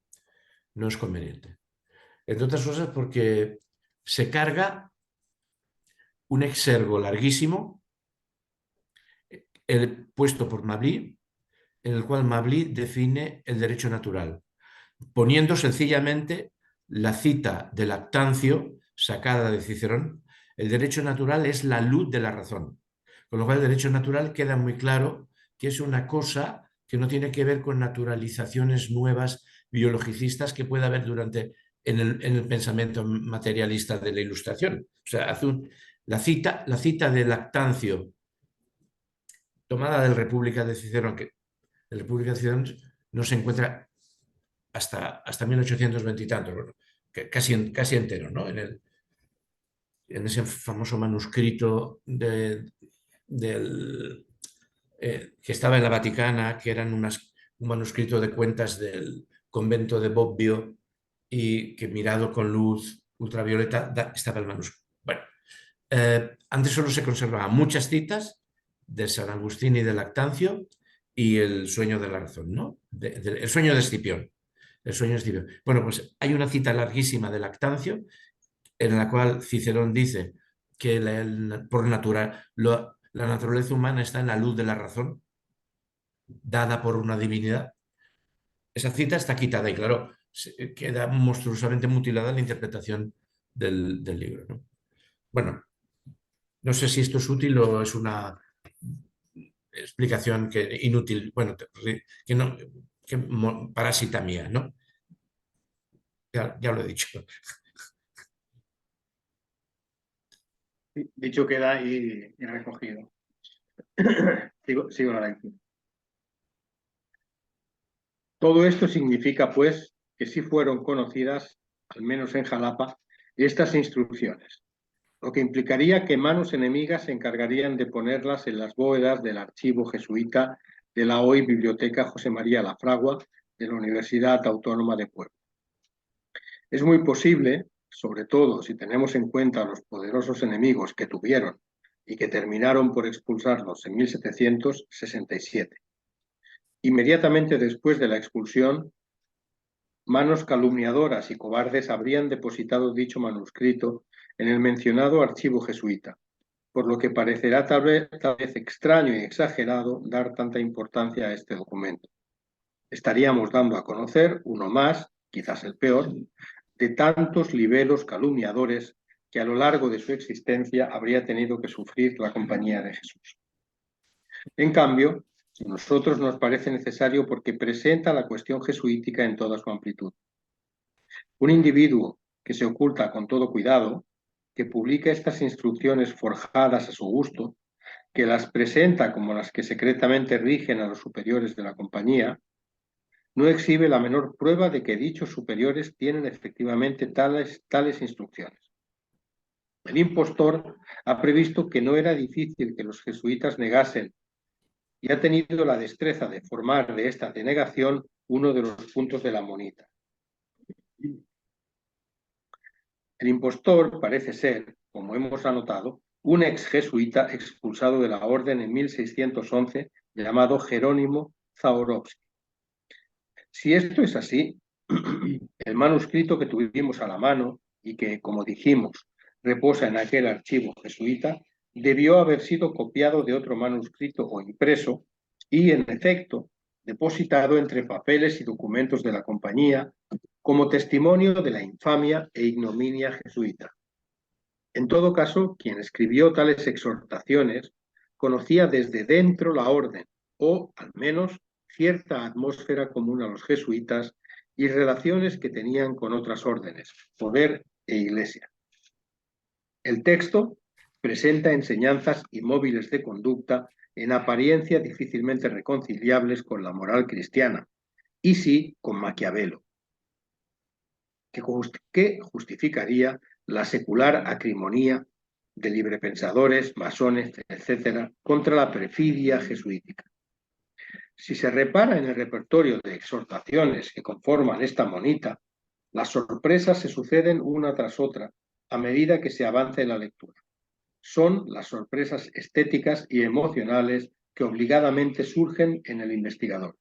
no es conveniente. Entre otras cosas porque se carga un exergo larguísimo puesto por Mably, en el cual Mably define el derecho natural, poniendo sencillamente la cita de Lactancio, sacada de Cicerón: el derecho natural es la luz de la razón. Con lo cual el derecho natural queda muy claro que es una cosa que no tiene que ver con naturalizaciones nuevas biologicistas que pueda haber en el pensamiento materialista de la Ilustración. O sea, la cita de Lactancio, tomada del República de Cicerón, que el República de Cicerón no se encuentra hasta 1820 y tantos, bueno, casi entero, ¿no? En ese famoso manuscrito que estaba en la Vaticana, que eran un manuscrito de cuentas del convento de Bobbio y que mirado con luz ultravioleta estaba el manuscrito. Bueno, antes solo se conservaban muchas citas de San Agustín y de Lactancio y el sueño de la razón, ¿no? El sueño de Escipión. El sueño de Escipión. Bueno, pues hay una cita larguísima de Lactancio en la cual Cicerón dice que la naturaleza humana está en la luz de la razón, dada por una divinidad. Esa cita está quitada y, claro, queda monstruosamente mutilada la interpretación del libro, ¿no? Bueno, no sé si esto es útil o es una explicación inútil, bueno, parásita mía, ¿no? Ya lo he dicho. Dicho queda y recogido. Sigo la lectura. Todo esto significa, pues, que sí fueron conocidas, al menos en Jalapa, estas instrucciones, lo que implicaría que manos enemigas se encargarían de ponerlas en las bóvedas del archivo jesuita de la hoy Biblioteca José María Lafragua de la Universidad Autónoma de Puebla. Es muy posible, sobre todo si tenemos en cuenta los poderosos enemigos que tuvieron y que terminaron por expulsarlos en 1767. Inmediatamente después de la expulsión, manos calumniadoras y cobardes habrían depositado dicho manuscrito en el mencionado archivo jesuita, por lo que parecerá tal vez extraño y exagerado dar tanta importancia a este documento. Estaríamos dando a conocer uno más, quizás el peor, de tantos libelos calumniadores que a lo largo de su existencia habría tenido que sufrir la Compañía de Jesús. En cambio, a nosotros nos parece necesario porque presenta la cuestión jesuítica en toda su amplitud. Un individuo que se oculta con todo cuidado, que publica estas instrucciones forjadas a su gusto, que las presenta como las que secretamente rigen a los superiores de la compañía, no exhibe la menor prueba de que dichos superiores tienen efectivamente tales instrucciones. El impostor ha previsto que no era difícil que los jesuitas negasen y ha tenido la destreza de formar de esta denegación uno de los puntos de la monita. El impostor parece ser, como hemos anotado, un ex jesuita expulsado de la orden en 1611 llamado Jerónimo Zahorovsky. Si esto es así, el manuscrito que tuvimos a la mano y que, como dijimos, reposa en aquel archivo jesuita, debió haber sido copiado de otro manuscrito o impreso y, en efecto, depositado entre papeles y documentos de la compañía como testimonio de la infamia e ignominia jesuita. En todo caso, quien escribió tales exhortaciones conocía desde dentro la orden, o, al menos, cierta atmósfera común a los jesuitas y relaciones que tenían con otras órdenes, poder e iglesia. El texto presenta enseñanzas y móviles de conducta en apariencia difícilmente reconciliables con la moral cristiana, y sí con Maquiavelo, que justificaría la secular acrimonía de librepensadores, masones, etc., contra la perfidia jesuítica. Si se repara en el repertorio de exhortaciones que conforman esta monita, las sorpresas se suceden una tras otra a medida que se avanza en la lectura. Son las sorpresas estéticas y emocionales que obligadamente surgen en el investigador.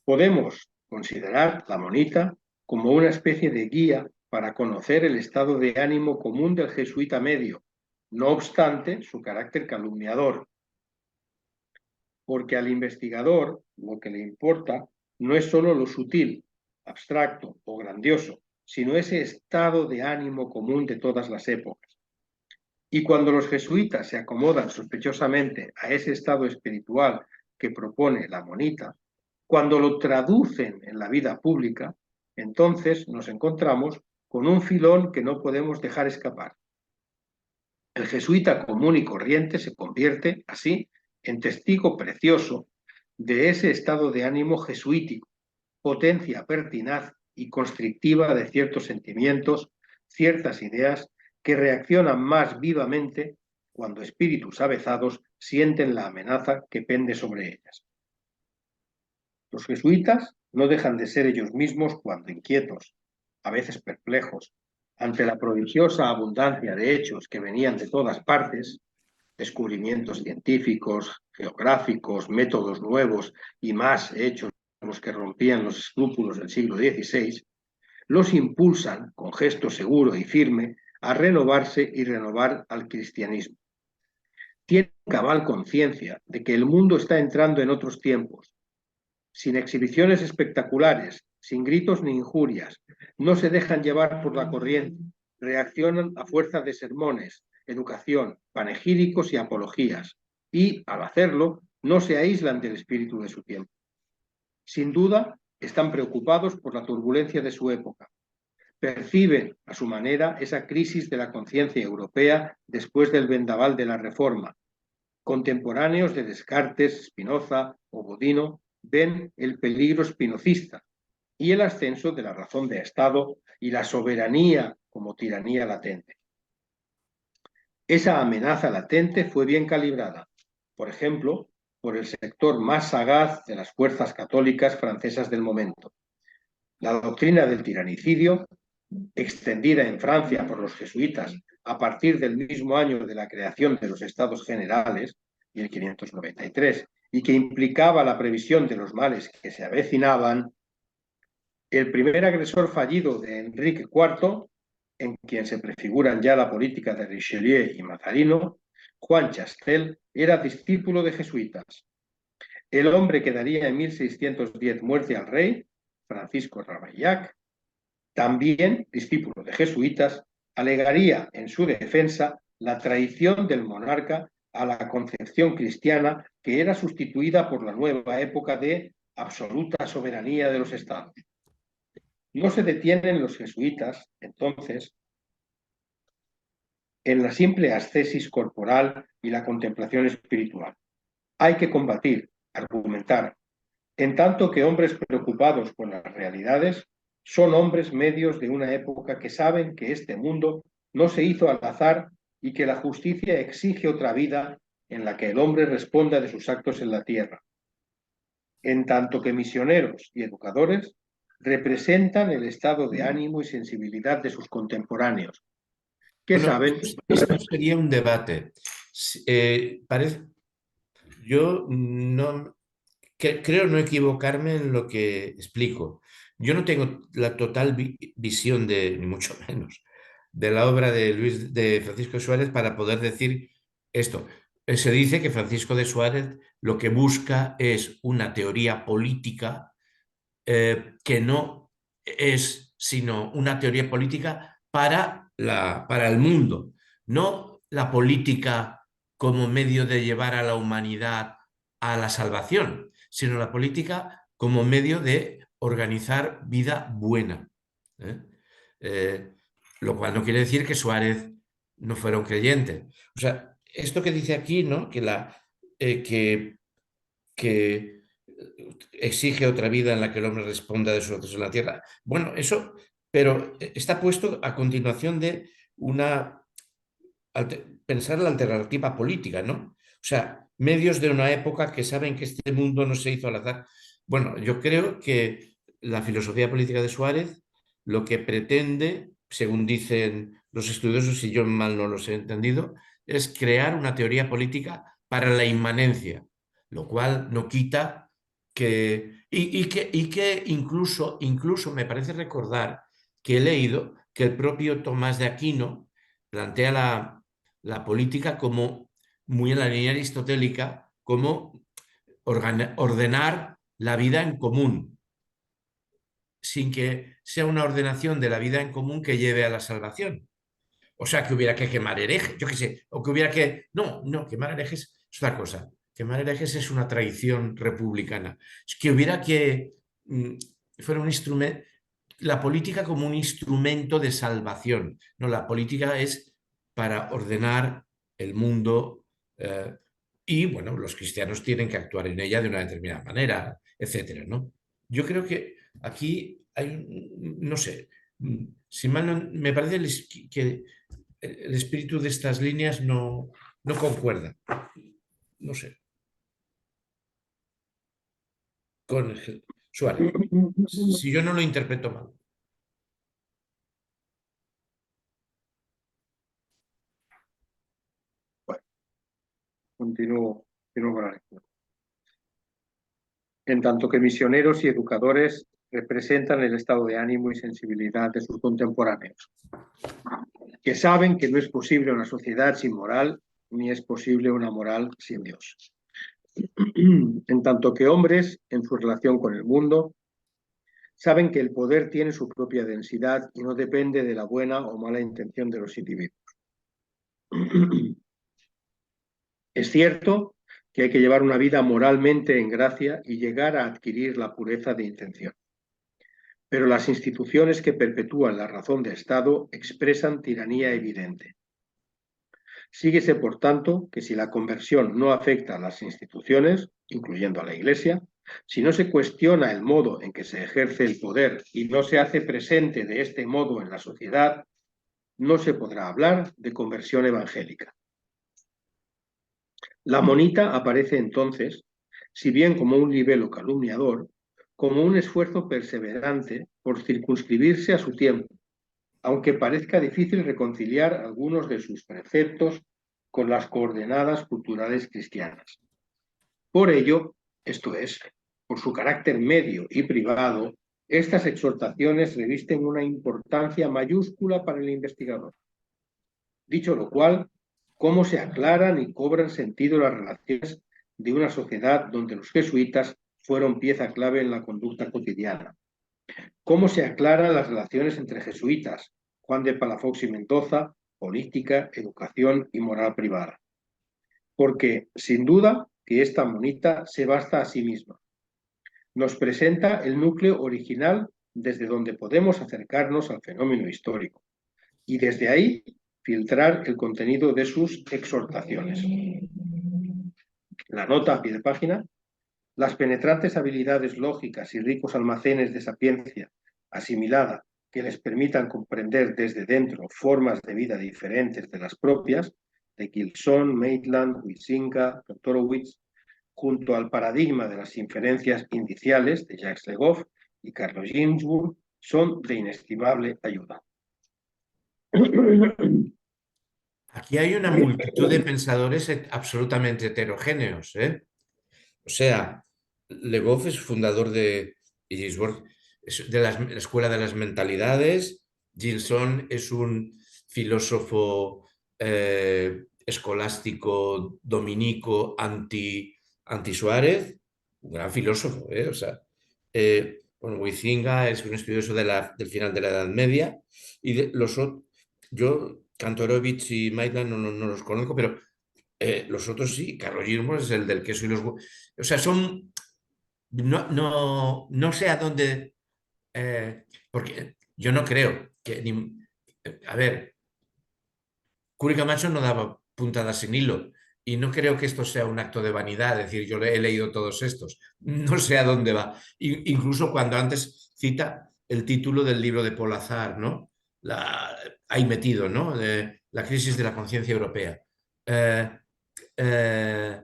Podemos considerar la monita como una especie de guía para conocer el estado de ánimo común del jesuita medio, no obstante su carácter calumniador, porque al investigador lo que le importa no es solo lo sutil, abstracto o grandioso, sino ese estado de ánimo común de todas las épocas. Y cuando los jesuitas se acomodan sospechosamente a ese estado espiritual que propone la monita, cuando lo traducen en la vida pública, entonces nos encontramos con un filón que no podemos dejar escapar. El jesuita común y corriente se convierte, así, en testigo precioso de ese estado de ánimo jesuítico, potencia pertinaz y constrictiva de ciertos sentimientos, ciertas ideas que reaccionan más vivamente cuando espíritus avezados sienten la amenaza que pende sobre ellas. Los jesuitas no dejan de ser ellos mismos cuando inquietos, a veces perplejos, ante la prodigiosa abundancia de hechos que venían de todas partes, descubrimientos científicos, geográficos, métodos nuevos y más hechos que rompían los escrúpulos del siglo XVI, los impulsan, con gesto seguro y firme, a renovarse y renovar al cristianismo. Tienen cabal conciencia de que el mundo está entrando en otros tiempos. Sin exhibiciones espectaculares, sin gritos ni injurias, no se dejan llevar por la corriente, reaccionan a fuerza de sermones, educación, panegíricos y apologías, y, al hacerlo, no se aíslan del espíritu de su tiempo. Sin duda, están preocupados por la turbulencia de su época. Perciben, a su manera, esa crisis de la conciencia europea después del vendaval de la Reforma. Contemporáneos de Descartes, Spinoza o Bodino ven el peligro spinocista y el ascenso de la razón de Estado y la soberanía como tiranía latente. Esa amenaza latente fue bien calibrada, por ejemplo, por el sector más sagaz de las fuerzas católicas francesas del momento. La doctrina del tiranicidio, extendida en Francia por los jesuitas a partir del mismo año de la creación de los Estados Generales, 1593, y que implicaba la previsión de los males que se avecinaban, el primer agresor fallido de Enrique IV, en quien se prefiguran ya la política de Richelieu y Mazarino, Juan Chastel, era discípulo de jesuitas. El hombre que daría en 1610 muerte al rey, Francisco Ravaillac, también discípulo de jesuitas, alegaría en su defensa la traición del monarca a la concepción cristiana que era sustituida por la nueva época de absoluta soberanía de los estados. No se detienen los jesuitas, entonces, en la simple ascesis corporal y la contemplación espiritual. Hay que combatir, argumentar, en tanto que hombres preocupados por las realidades son hombres medios de una época que saben que este mundo no se hizo al azar y que la justicia exige otra vida en la que el hombre responda de sus actos en la tierra. En tanto que misioneros y educadores representan el estado de ánimo y sensibilidad de sus contemporáneos, que Bueno, saben... esto sería un debate. Yo no creo no equivocarme en lo que explico. Yo no tengo la total visión ni mucho menos, de la obra de Francisco Suárez para poder decir esto. Se dice que Francisco de Suárez lo que busca es una teoría política que no es sino una teoría política para el mundo, no la política como medio de llevar a la humanidad a la salvación, sino la política como medio de organizar vida buena. ¿Eh? Lo cual no quiere decir que Suárez no fuera un creyente. O sea, esto que dice aquí, ¿no? Que exige otra vida en la que el hombre responda de sus actos en la tierra. Bueno, eso, pero está puesto a continuación de pensar la alternativa política, ¿no? O sea, medios de una época que saben que este mundo no se hizo al azar. Bueno, yo creo que la filosofía política de Suárez lo que pretende, según dicen los estudiosos, si yo mal no los he entendido, es crear una teoría política para la inmanencia, lo cual no quita que incluso me parece recordar que he leído que el propio Tomás de Aquino plantea la política como, muy en la línea aristotélica, como ordenar la vida en común, sin que sea una ordenación de la vida en común que lleve a la salvación. O sea, que hubiera que quemar herejes, yo qué sé, o que hubiera que... No, no, quemar herejes es otra cosa. Quemar herejes es una tradición republicana. Es que hubiera que... fuera un instrumento... La política como un instrumento de salvación. No, la política es para ordenar el mundo y, bueno, los cristianos tienen que actuar en ella de una determinada manera, etcétera, ¿no? Yo creo que aquí hay, no sé, si mal no, me parece que el espíritu de estas líneas no concuerda, no sé, con Suárez, si yo no lo interpreto mal. Bueno, continúo con la lectura. En tanto que misioneros y educadores representan el estado de ánimo y sensibilidad de sus contemporáneos, que saben que no es posible una sociedad sin moral, ni es posible una moral sin Dios. En tanto que hombres, en su relación con el mundo, saben que el poder tiene su propia densidad y no depende de la buena o mala intención de los individuos. Es cierto que hay que llevar una vida moralmente en gracia y llegar a adquirir la pureza de intención. Pero las instituciones que perpetúan la razón de Estado expresan tiranía evidente. Síguese, por tanto, que si la conversión no afecta a las instituciones, incluyendo a la Iglesia, si no se cuestiona el modo en que se ejerce el poder y no se hace presente de este modo en la sociedad, no se podrá hablar de conversión evangélica. La monita aparece entonces, si bien como un libelo calumniador, como un esfuerzo perseverante por circunscribirse a su tiempo, aunque parezca difícil reconciliar algunos de sus preceptos con las coordenadas culturales cristianas. Por ello, esto es, por su carácter medio y privado, estas exhortaciones revisten una importancia mayúscula para el investigador. Dicho lo cual, cómo se aclaran y cobran sentido las relaciones de una sociedad donde los jesuitas fueron pieza clave en la conducta cotidiana. Cómo se aclaran las relaciones entre jesuitas, Juan de Palafox y Mendoza, política, educación y moral privada. Porque, sin duda, que esta monita se basta a sí misma. Nos presenta el núcleo original desde donde podemos acercarnos al fenómeno histórico y desde ahí filtrar el contenido de sus exhortaciones. La nota a pie de página. Las penetrantes habilidades lógicas y ricos almacenes de sapiencia asimilada que les permitan comprender desde dentro formas de vida diferentes de las propias, de Gilson, Maitland, Huizinga, Doktorowicz, junto al paradigma de las inferencias indiciales de Jacques Le Goff y Carlos Ginzburg, son de inestimable ayuda. Aquí hay una multitud de pensadores absolutamente heterogéneos, ¿eh? O sea, Le Goff es fundador de Ginzburg, de la Escuela de las Mentalidades. Gilson es un filósofo escolástico dominico anti-Suárez, un gran filósofo, ¿eh? O sea, bueno, Huizinga es un estudioso del final de la Edad Media y yo Kantorowicz y Maitland no los conozco, pero los otros sí. Carlos Ginzburg es el del queso y los... O sea, son no sé a dónde, porque yo no creo que, a ver, Curi Camacho no daba puntadas sin hilo y no creo que esto sea un acto de vanidad, es decir, yo he leído todos estos, no sé a dónde va. Incluso cuando antes cita el título del libro de Paul Azar, ¿no? Ahí metido, ¿no? De la crisis de la conciencia europea. Eh, eh,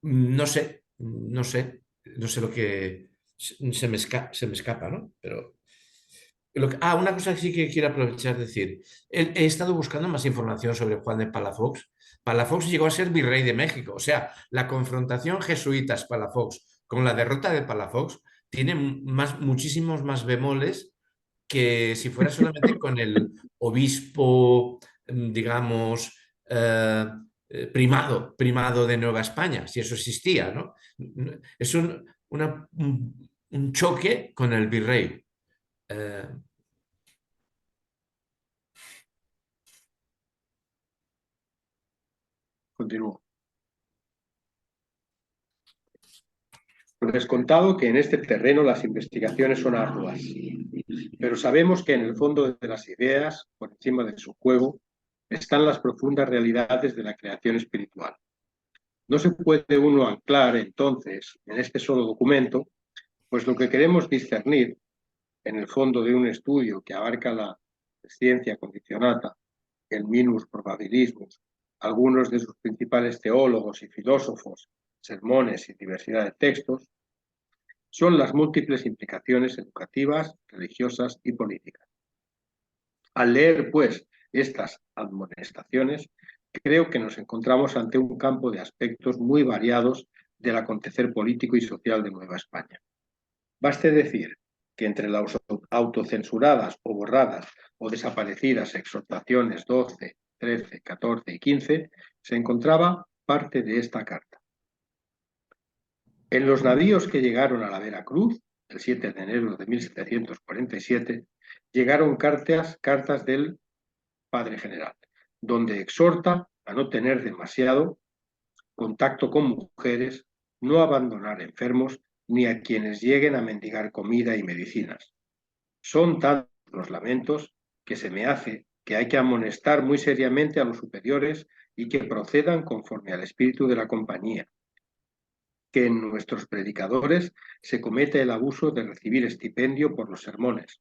no sé lo que se me escapa, ¿no? Pero una cosa que sí que quiero aprovechar de decir. He estado buscando más información sobre Juan de Palafox. Palafox llegó a ser virrey de México. O sea, la confrontación jesuitas-Palafox con la derrota de Palafox tiene muchísimos más bemoles que si fuera solamente con el obispo, digamos, primado de Nueva España, si eso existía, ¿no? Es un choque con el virrey. Eh, Continúo. Por descontado que en este terreno las investigaciones son arduas, pero sabemos que en el fondo de las ideas, por encima de su juego, están las profundas realidades de la creación espiritual. No se puede uno anclar, entonces, en este solo documento, pues lo que queremos discernir, en el fondo de un estudio que abarca la ciencia condicionata, el minus probabilismus, algunos de sus principales teólogos y filósofos, sermones y diversidad de textos, son las múltiples implicaciones educativas, religiosas y políticas. Al leer, pues, estas admonestaciones, creo que nos encontramos ante un campo de aspectos muy variados del acontecer político y social de Nueva España. Baste decir que entre las autocensuradas o borradas o desaparecidas exhortaciones 12, 13, 14 y 15 se encontraba parte de esta carta. En los navíos que llegaron a la Veracruz, el 7 de enero de 1747, llegaron cartas del Padre General, donde exhorta a no tener demasiado contacto con mujeres, no abandonar enfermos, ni a quienes lleguen a mendigar comida y medicinas. Son tantos los lamentos que se me hace que hay que amonestar muy seriamente a los superiores y que procedan conforme al espíritu de la compañía, que en nuestros predicadores se comete el abuso de recibir estipendio por los sermones,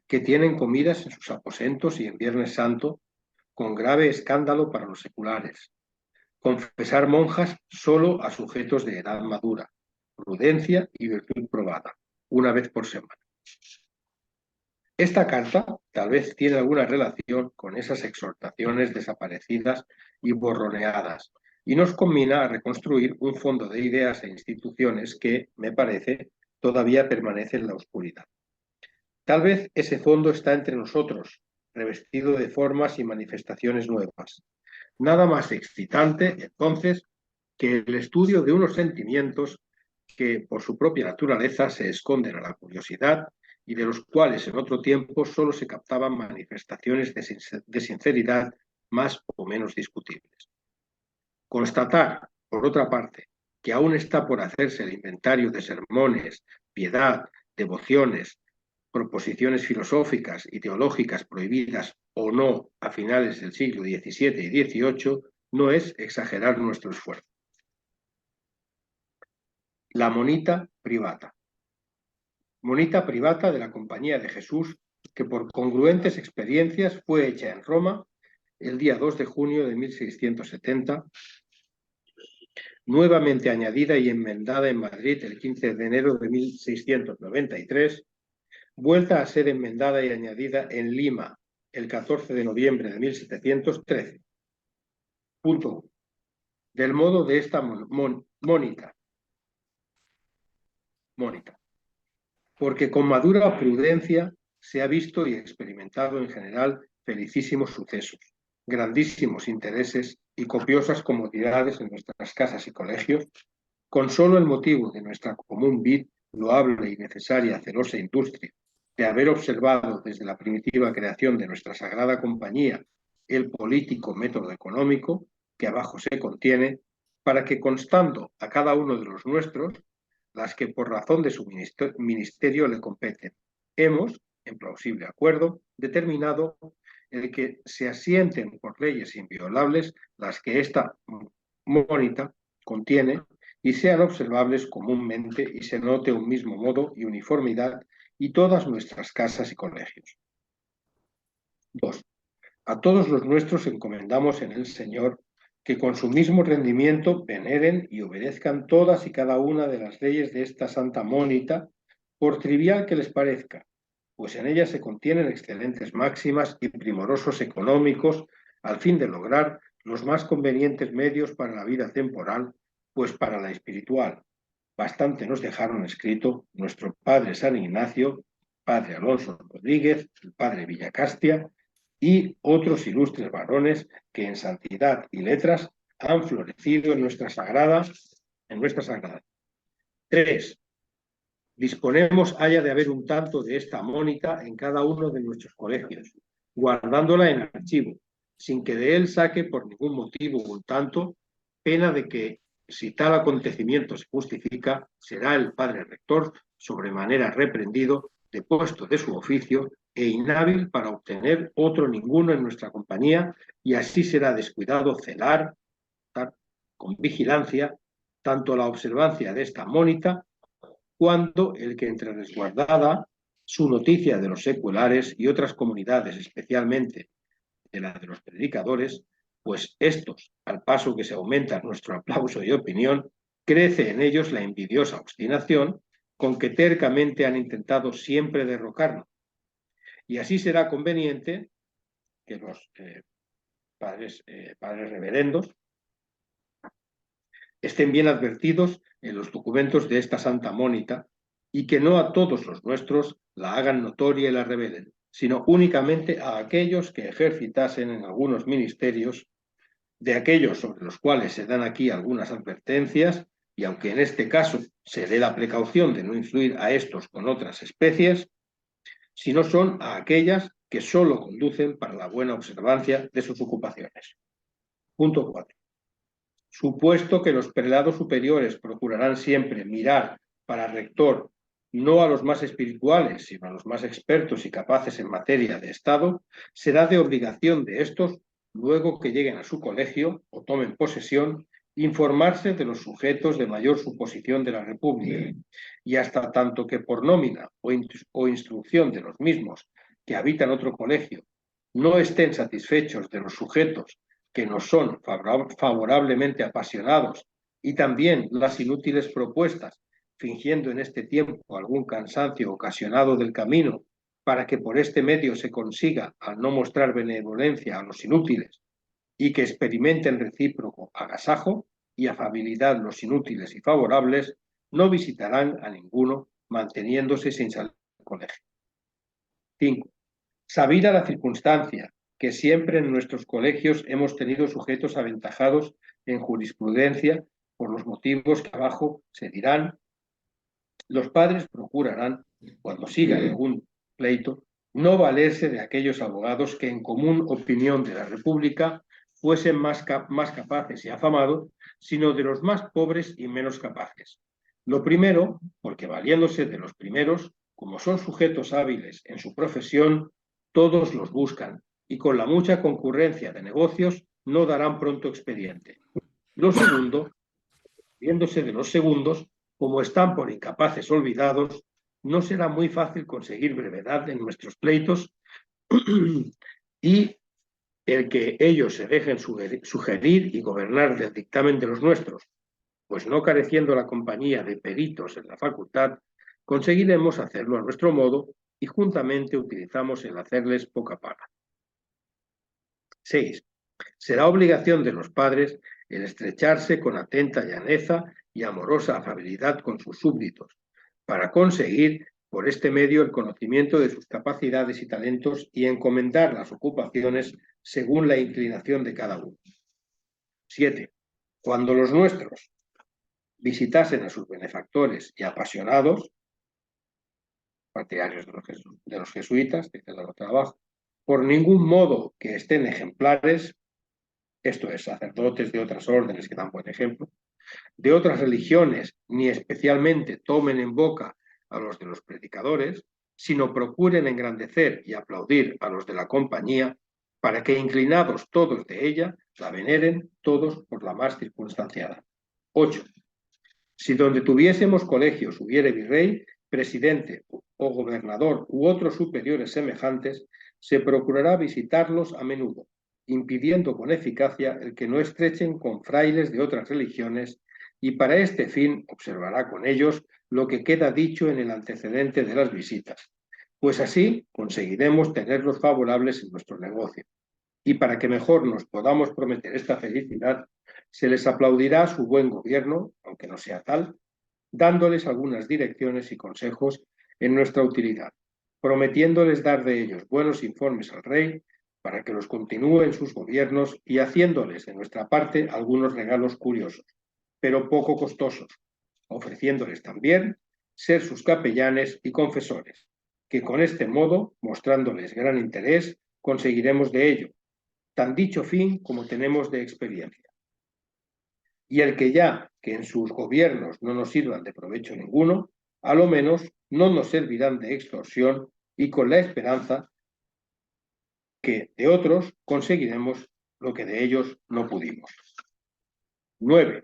que tienen comidas en sus aposentos y en Viernes Santo, con grave escándalo para los seculares, confesar monjas solo a sujetos de edad madura, prudencia y virtud probada, una vez por semana. Esta carta tal vez tiene alguna relación con esas exhortaciones desaparecidas y borroneadas, y nos combina a reconstruir un fondo de ideas e instituciones que, me parece, todavía permanece en la oscuridad. Tal vez ese fondo está entre nosotros, revestido de formas y manifestaciones nuevas. Nada más excitante, entonces, que el estudio de unos sentimientos que, por su propia naturaleza, se esconden a la curiosidad y de los cuales en otro tiempo solo se captaban manifestaciones de sinceridad más o menos discutibles. Constatar, por otra parte, que aún está por hacerse el inventario de sermones, piedad, devociones, proposiciones filosóficas y teológicas prohibidas o no a finales del siglo XVII y XVIII, no es exagerar nuestro esfuerzo. La monita privata. Monita privata de la Compañía de Jesús, que por congruentes experiencias fue hecha en Roma el día 2 de junio de 1670, nuevamente añadida y enmendada en Madrid el 15 de enero de 1693, vuelta a ser enmendada y añadida en Lima el 14 de noviembre de 1713. Punto 1. Del modo de esta mónica. Porque con madura prudencia se ha visto y experimentado en general felicísimos sucesos, grandísimos intereses y copiosas comodidades en nuestras casas y colegios, con solo el motivo de nuestra común vid, loable y necesaria celosa industria de haber observado desde la primitiva creación de nuestra sagrada compañía el político método económico que abajo se contiene, para que constando a cada uno de los nuestros, las que por razón de su ministerio le competen. Hemos, en plausible acuerdo, determinado el que se asienten por leyes inviolables las que esta mónita contiene y sean observables comúnmente y se note un mismo modo y uniformidad y todas nuestras casas y colegios. 2. A todos los nuestros encomendamos en el Señor que con su mismo rendimiento veneren y obedezcan todas y cada una de las leyes de esta santa mónita, por trivial que les parezca, pues en ellas se contienen excelentes máximas y primorosos económicos al fin de lograr los más convenientes medios para la vida temporal, pues para la espiritual. Bastante nos dejaron escrito nuestro padre San Ignacio, padre Alonso Rodríguez, el padre Villacastia y otros ilustres varones que en santidad y letras han florecido en nuestra sagrada. 3. Disponemos haya de haber un tanto de esta mónita en cada uno de nuestros colegios, guardándola en archivo, sin que de él saque por ningún motivo un tanto, pena de que, si tal acontecimiento se justifica, será el padre rector sobremanera reprendido, depuesto de su oficio e inhábil para obtener otro ninguno en nuestra compañía, y así será descuidado celar con vigilancia tanto la observancia de esta mónita cuando el que entre resguardada su noticia de los seculares y otras comunidades, especialmente de la de los predicadores, pues estos, al paso que se aumenta nuestro aplauso y opinión, crece en ellos la envidiosa obstinación con que tercamente han intentado siempre derrocarnos. Y así será conveniente que los padres reverendos estén bien advertidos en los documentos de esta santa mónita y que no a todos los nuestros la hagan notoria y la revelen, sino únicamente a aquellos que ejercitasen en algunos ministerios, de aquellos sobre los cuales se dan aquí algunas advertencias, y aunque en este caso se dé la precaución de no influir a estos con otras especies, sino son a aquellas que solo conducen para la buena observancia de sus ocupaciones. Punto 4. Supuesto que los prelados superiores procurarán siempre mirar para rector no a los más espirituales, sino a los más expertos y capaces en materia de Estado, será de obligación de estos, luego que lleguen a su colegio o tomen posesión, informarse de los sujetos de mayor suposición de la República, y hasta tanto que por nómina o instrucción de los mismos que habitan otro colegio no estén satisfechos de los sujetos que nos son favorablemente apasionados, y también las inútiles propuestas, fingiendo en este tiempo algún cansancio ocasionado del camino, para que por este medio se consiga, al no mostrar benevolencia a los inútiles, y que experimenten recíproco agasajo y afabilidad los inútiles y favorables, no visitarán a ninguno, manteniéndose sin salir del colegio. 5. Sabida la circunstancia que siempre en nuestros colegios hemos tenido sujetos aventajados en jurisprudencia por los motivos que abajo se dirán, los padres procurarán, cuando sigan algún pleito, no valerse de aquellos abogados que en común opinión de la República fuesen más capaces y afamados, sino de los más pobres y menos capaces. Lo primero, porque valiéndose de los primeros, como son sujetos hábiles en su profesión, todos los buscan, y con la mucha concurrencia de negocios no darán pronto expediente. Lo segundo, viéndose de los segundos, como están por incapaces olvidados, no será muy fácil conseguir brevedad en nuestros pleitos y el que ellos se dejen sugerir y gobernar del dictamen de los nuestros, pues no careciendo la compañía de peritos en la facultad, conseguiremos hacerlo a nuestro modo y juntamente utilizamos el hacerles poca paga. 6. Será obligación de los padres el estrecharse con atenta llaneza y amorosa afabilidad con sus súbditos, para conseguir por este medio el conocimiento de sus capacidades y talentos y encomendar las ocupaciones según la inclinación de cada uno. 7. Cuando los nuestros visitasen a sus benefactores y apasionados, partidarios de los jesuitas, dice el trabajo, por ningún modo que estén ejemplares, esto es, sacerdotes de otras órdenes que dan buen ejemplo, de otras religiones, ni especialmente tomen en boca a los de los predicadores, sino procuren engrandecer y aplaudir a los de la compañía, para que, inclinados todos de ella, la veneren todos por la más circunstanciada. 8. Si donde tuviésemos colegios hubiere virrey, presidente o gobernador u otros superiores semejantes, se procurará visitarlos a menudo, impidiendo con eficacia el que no estrechen con frailes de otras religiones, y para este fin observará con ellos lo que queda dicho en el antecedente de las visitas, pues así conseguiremos tenerlos favorables en nuestro negocio. Y para que mejor nos podamos prometer esta felicidad, se les aplaudirá su buen gobierno, aunque no sea tal, dándoles algunas direcciones y consejos en nuestra utilidad, prometiéndoles dar de ellos buenos informes al rey para que los continúe en sus gobiernos y haciéndoles de nuestra parte algunos regalos curiosos, pero poco costosos, ofreciéndoles también ser sus capellanes y confesores, que con este modo, mostrándoles gran interés, conseguiremos de ello, tan dicho fin como tenemos de experiencia. Y el que ya que en sus gobiernos no nos sirvan de provecho ninguno, a lo menos no nos servirán de extorsión, y con la esperanza que de otros conseguiremos lo que de ellos no pudimos. 9.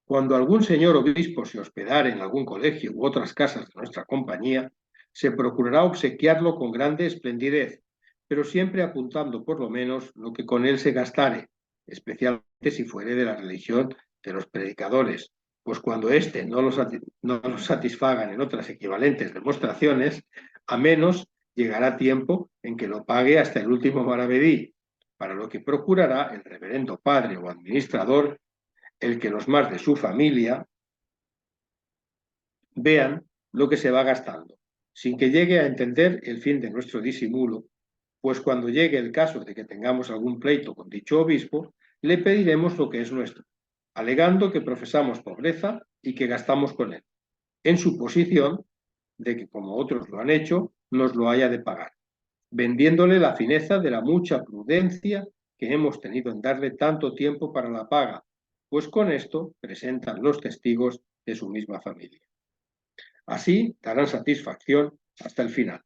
Cuando algún señor obispo se hospedare en algún colegio u otras casas de nuestra compañía, se procurará obsequiarlo con grande esplendidez, pero siempre apuntando por lo menos lo que con él se gastare, especialmente si fuere de la religión de los predicadores, pues cuando éste no los satisfagan en otras equivalentes demostraciones, a menos llegará tiempo en que lo pague hasta el último maravedí, para lo que procurará el reverendo padre o administrador el que los más de su familia vean lo que se va gastando, sin que llegue a entender el fin de nuestro disimulo, pues cuando llegue el caso de que tengamos algún pleito con dicho obispo, le pediremos lo que es nuestro, alegando que profesamos pobreza y que gastamos con él, en suposición de que, como otros lo han hecho, nos lo haya de pagar, vendiéndole la fineza de la mucha prudencia que hemos tenido en darle tanto tiempo para la paga, pues con esto presentan los testigos de su misma familia. Así darán satisfacción hasta el final,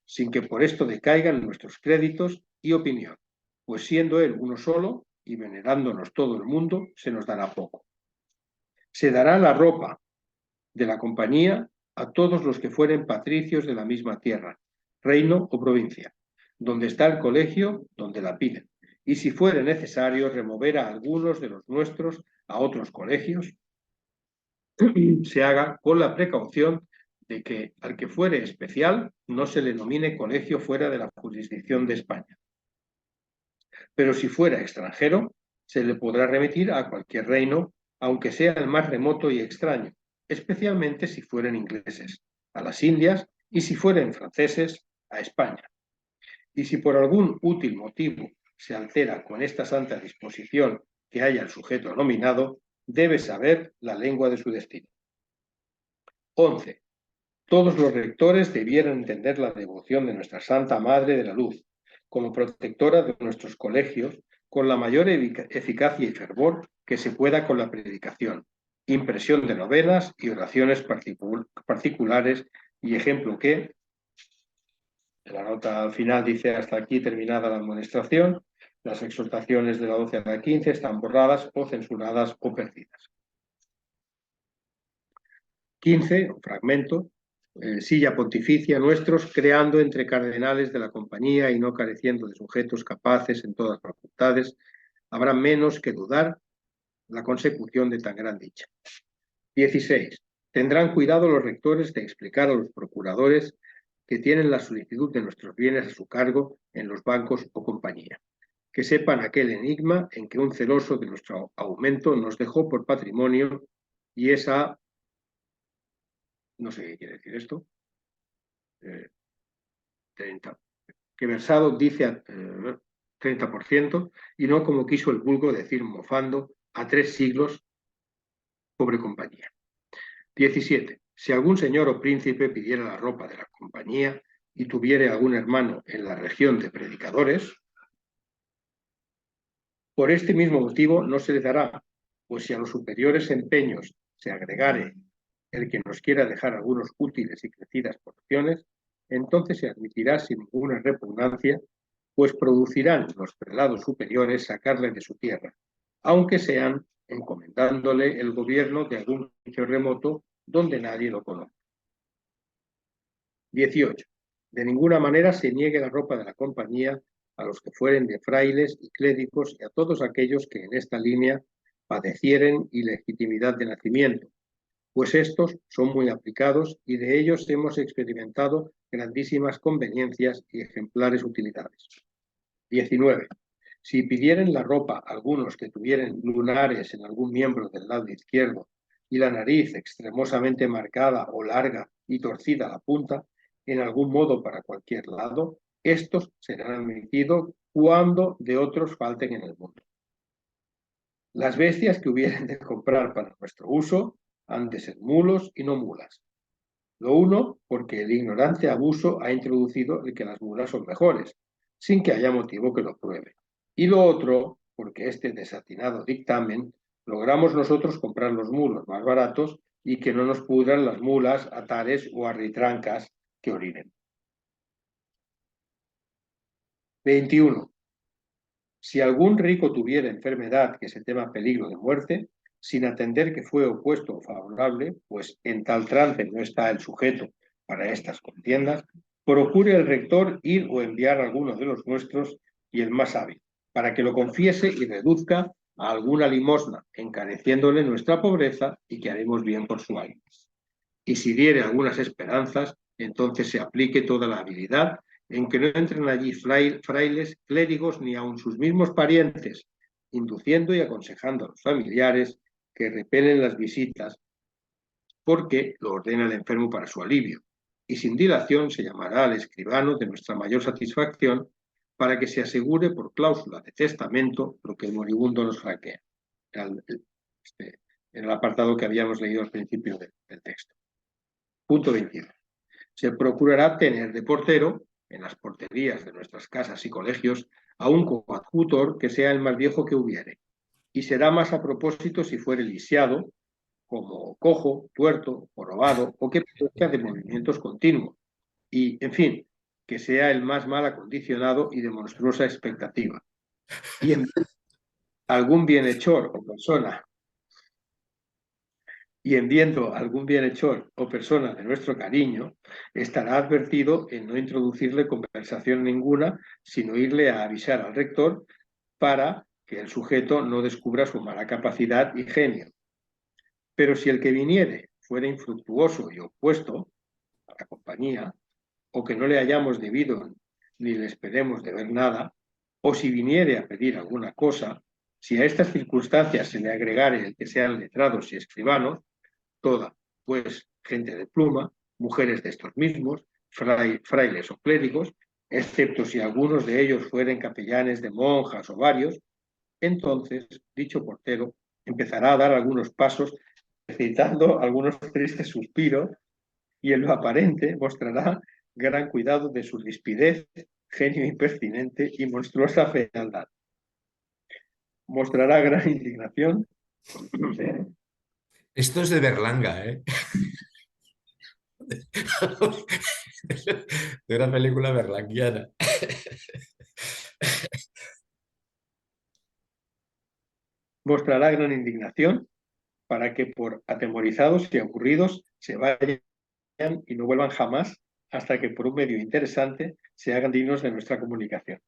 sin que por esto decaigan nuestros créditos y opinión, pues siendo él uno solo y venerándonos todo el mundo, se nos dará poco. Se dará la ropa de la compañía a todos los que fueren patricios de la misma tierra, reino o provincia, donde está el colegio, donde la piden, y si fuere necesario remover a algunos de los nuestros a otros colegios, se haga con la precaución de que al que fuere especial no se le nomine colegio fuera de la jurisdicción de España. Pero si fuera extranjero, se le podrá remitir a cualquier reino, aunque sea el más remoto y extraño, especialmente si fueren ingleses, a las Indias, y si fueren franceses, a España. Y si por algún útil motivo se altera con esta santa disposición que haya el sujeto nominado, debe saber la lengua de su destino. 11. Todos los rectores debieran entender la devoción de nuestra Santa Madre de la Luz, como protectora de nuestros colegios, con la mayor eficacia y fervor que se pueda con la predicación, impresión de novenas y oraciones particulares, y ejemplo que, en la nota al final dice: hasta aquí terminada la amonestación, las exhortaciones de la 12 a la 15 están borradas o censuradas o perdidas. 15, fragmento, silla pontificia nuestros, creando entre cardenales de la compañía y no careciendo de sujetos capaces en todas facultades, habrá menos que dudar la consecución de tan gran dicha. 16. Tendrán cuidado los rectores de explicar a los procuradores que tienen la solicitud de nuestros bienes a su cargo en los bancos o compañía, que sepan aquel enigma en que un celoso de nuestro aumento nos dejó por patrimonio, y esa, no sé qué quiere decir esto, 30, que versado dice 30%, y no como quiso el vulgo decir mofando, a 3 siglos, pobre compañía. 17. Si algún señor o príncipe pidiera la ropa de la compañía y tuviere algún hermano en la región de predicadores, por este mismo motivo no se le dará, pues si a los superiores empeños se agregare el que nos quiera dejar algunos útiles y crecidas porciones, entonces se admitirá sin ninguna repugnancia, pues producirán los prelados superiores sacarle de su tierra, aunque sean encomendándole el gobierno de algún sitio remoto donde nadie lo conoce. 18. De ninguna manera se niegue la ropa de la compañía a los que fueren de frailes y clérigos y a todos aquellos que en esta línea padecieren ilegitimidad de nacimiento, pues estos son muy aplicados y de ellos hemos experimentado grandísimas conveniencias y ejemplares utilidades. 19. Si pidieren la ropa algunos que tuvieran lunares en algún miembro del lado izquierdo y la nariz extremosamente marcada o larga y torcida a la punta, en algún modo para cualquier lado, estos serán admitidos cuando de otros falten en el mundo. Las bestias que hubieren de comprar para nuestro uso han de ser mulos y no mulas. Lo uno, porque el ignorante abuso ha introducido el que las mulas son mejores, sin que haya motivo que lo pruebe. Y lo otro, porque este desatinado dictamen logramos nosotros comprar los mulos más baratos y que no nos pudran las mulas, atares o arritrancas que orinen. 21. Si algún rico tuviera enfermedad que se tema peligro de muerte, sin atender que fue opuesto o favorable, pues en tal trance no está el sujeto para estas contiendas, procure el rector ir o enviar a alguno de los nuestros y el más hábil, para que lo confiese y reduzca a alguna limosna, encareciéndole nuestra pobreza y que haremos bien por su alma. Y si diere algunas esperanzas, entonces se aplique toda la habilidad en que no entren allí frailes, clérigos, ni aun sus mismos parientes, induciendo y aconsejando a los familiares que repelen las visitas, porque lo ordena el enfermo para su alivio. Y sin dilación se llamará al escribano de nuestra mayor satisfacción para que se asegure por cláusula de testamento lo que el moribundo nos franquea. En el apartado que habíamos leído al principio del texto. Punto 21. Se procurará tener de portero, en las porterías de nuestras casas y colegios, a un coadjutor que sea el más viejo que hubiere, y será más a propósito si fuere lisiado, como cojo, tuerto, jorobado, o que padezca de movimientos continuos, y, en fin, que sea el más mal acondicionado y de monstruosa expectativa. Y en algún bienhechor o persona y en viendo algún bienhechor o persona de nuestro cariño, estará advertido en no introducirle conversación ninguna, sino irle a avisar al rector para que el sujeto no descubra su mala capacidad y genio. Pero si el que viniere fuera infructuoso y opuesto a la compañía, o que no le hayamos debido ni le esperemos deber nada, o si viniere a pedir alguna cosa, si a estas circunstancias se le agregare el que sean letrados y escribanos, toda, pues gente de pluma, mujeres de estos mismos, frailes o clérigos, excepto si algunos de ellos fueren capellanes de monjas o varios, entonces dicho portero empezará a dar algunos pasos, citando algunos tristes suspiros, y en lo aparente mostrará gran cuidado de su rispidez, genio impertinente y monstruosa fealdad. Mostrará gran indignación. Esto es de Berlanga, ¿eh? De una película berlanguiana. Mostrará gran indignación para que por atemorizados y aburridos se vayan y no vuelvan jamás hasta que por un medio interesante se hagan dignos de nuestra comunicación.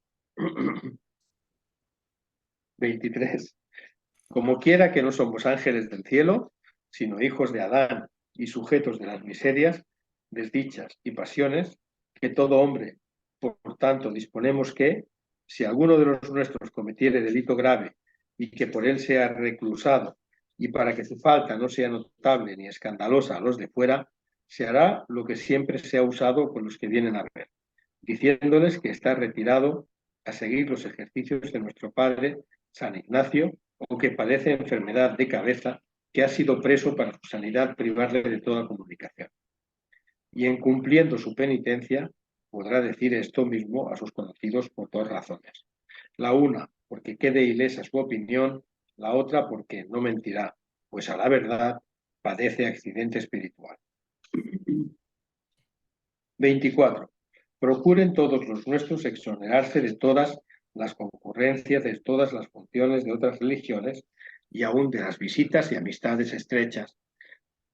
23. Como quiera que no somos ángeles del cielo, sino hijos de Adán y sujetos de las miserias, desdichas y pasiones, que todo hombre, por tanto, disponemos que, si alguno de los nuestros cometiere delito grave y que por él sea reclusado, y para que su falta no sea notable ni escandalosa a los de fuera, se hará lo que siempre se ha usado con los que vienen a ver, diciéndoles que está retirado a seguir los ejercicios de nuestro padre San Ignacio, o que padece enfermedad de cabeza, que ha sido preso para su sanidad privarle de toda comunicación. Y en cumpliendo su penitencia, podrá decir esto mismo a sus conocidos por dos razones. La una, porque quede ilesa su opinión, La otra porque no mentirá, pues a la verdad padece accidente espiritual. 24. Procuren todos los nuestros exonerarse de todas las concurrencias, de todas las funciones de otras religiones y aún de las visitas y amistades estrechas,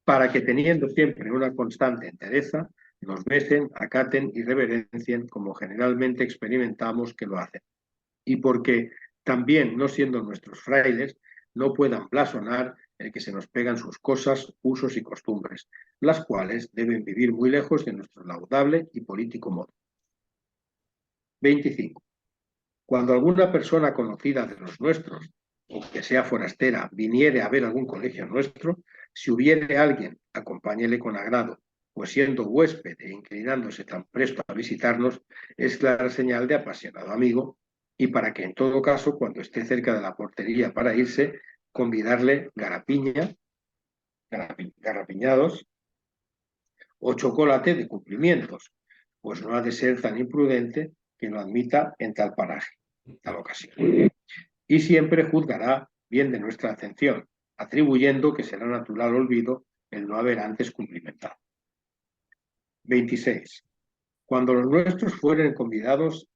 para que teniendo siempre una constante entereza, nos besen, acaten y reverencien como generalmente experimentamos que lo hacen. Y porque también, no siendo nuestros frailes, no puedan blasonar el que se nos pegan sus cosas, usos y costumbres, las cuales deben vivir muy lejos de nuestro laudable y político modo. 25. Cuando alguna persona conocida de los nuestros, o que sea forastera, viniere a ver algún colegio nuestro, si hubiere alguien, acompáñele con agrado, pues siendo huésped e inclinándose tan presto a visitarnos, es clara señal de apasionado amigo, y para que en todo caso, cuando esté cerca de la portería para irse, convidarle garrapiñados o chocolate de cumplimientos, pues no ha de ser tan imprudente que lo admita en tal paraje, tal ocasión. Y siempre juzgará bien de nuestra atención, atribuyendo que será natural olvido el no haber antes cumplimentado. 26. Cuando los nuestros fueren convidados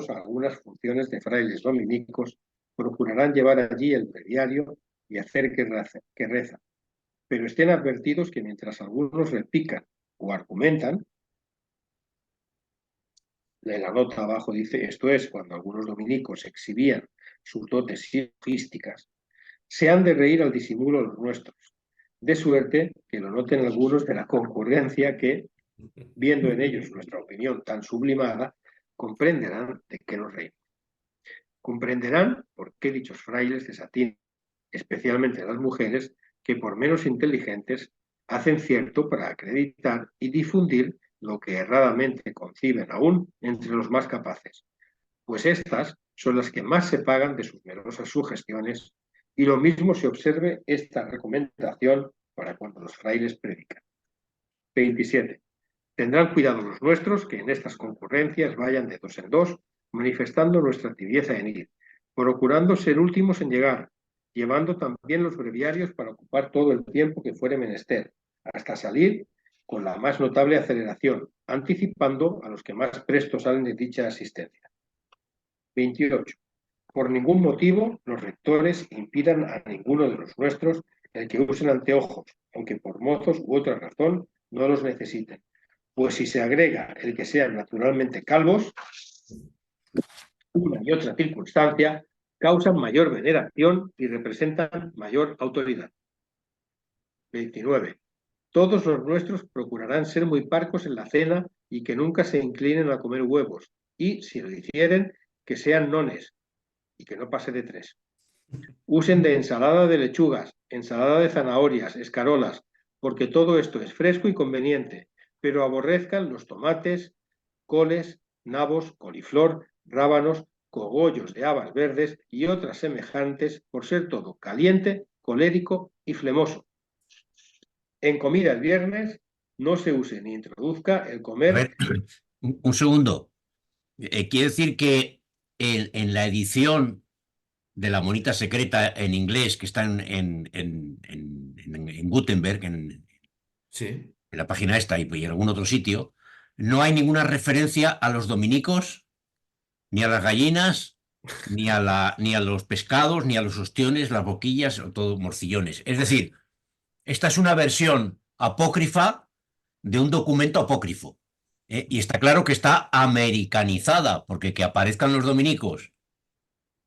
a algunas funciones de frailes dominicos, procurarán llevar allí el breviario y hacer que reza. Pero estén advertidos que mientras algunos repican o argumentan, en la nota abajo dice, esto es, cuando algunos dominicos exhibían sus dotes sofísticas, se han de reír al disimulo los nuestros, de suerte que lo noten algunos de la concurrencia que, viendo en ellos nuestra opinión tan sublimada, comprenderán de qué nos reímos. Comprenderán por qué dichos frailes desatinan, especialmente las mujeres, que por menos inteligentes hacen cierto para acreditar y difundir lo que erradamente conciben aún entre los más capaces, pues estas son las que más se pagan de sus numerosas sugestiones, y lo mismo se observe esta recomendación para cuando los frailes predican. 27. Tendrán cuidado los nuestros que en estas concurrencias vayan de dos en dos, manifestando nuestra tibieza en ir, procurando ser últimos en llegar, llevando también los breviarios para ocupar todo el tiempo que fuere menester, hasta salir con la más notable aceleración, anticipando a los que más presto salen de dicha asistencia. 28. Por ningún motivo los rectores impidan a ninguno de los nuestros el que usen anteojos, aunque por mozos u otra razón no los necesiten. Pues si se agrega el que sean naturalmente calvos, una y otra circunstancia causan mayor veneración y representan mayor autoridad. 29. Todos los nuestros procurarán ser muy parcos en la cena y que nunca se inclinen a comer huevos, y, si lo hicieren, que sean nones, y que no pase de 3. Usen de ensalada de lechugas, ensalada de zanahorias, escarolas, porque todo esto es fresco y conveniente, pero aborrezcan los tomates, coles, nabos, coliflor, rábanos, cogollos de habas verdes y otras semejantes, por ser todo caliente, colérico y flemoso. En comida el viernes no se use ni introduzca el A comer. ver, un segundo. Quiere decir que en la edición de La Monita Secreta en inglés, que está en Gutenberg, Sí. en la página esta y en algún otro sitio, no hay ninguna referencia a los dominicos, ni a las gallinas, ni a los pescados, ni a los ostiones, las boquillas, o todo morcillones. Es decir, esta es una versión apócrifa de un documento apócrifo. Y está claro que está americanizada, porque que aparezcan los dominicos,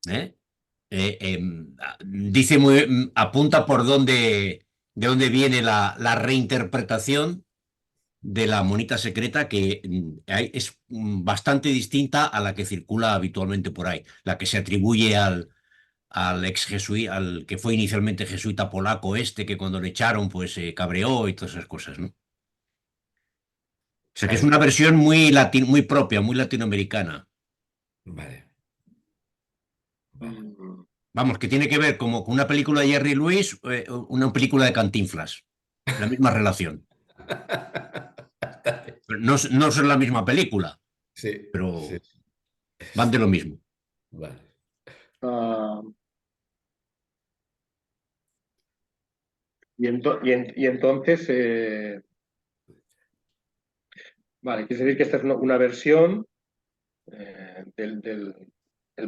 ¿eh? Dice apunta por de dónde viene la reinterpretación de La Monita Secreta, que es bastante distinta a la que circula habitualmente por ahí, la que se atribuye al ex jesuita, al que fue inicialmente jesuita polaco que cuando le echaron pues se cabreó y todas esas cosas, ¿no? O sea que es Vale. una versión muy propia, muy latinoamericana. Vale. Vale. Vamos, que tiene que ver como con una película de Jerry Lewis, una película de Cantinflas. La misma relación. No son la misma película, Sí, sí. pero van de lo mismo. Vale. Y entonces, vale, quiere decir que esta es una versión el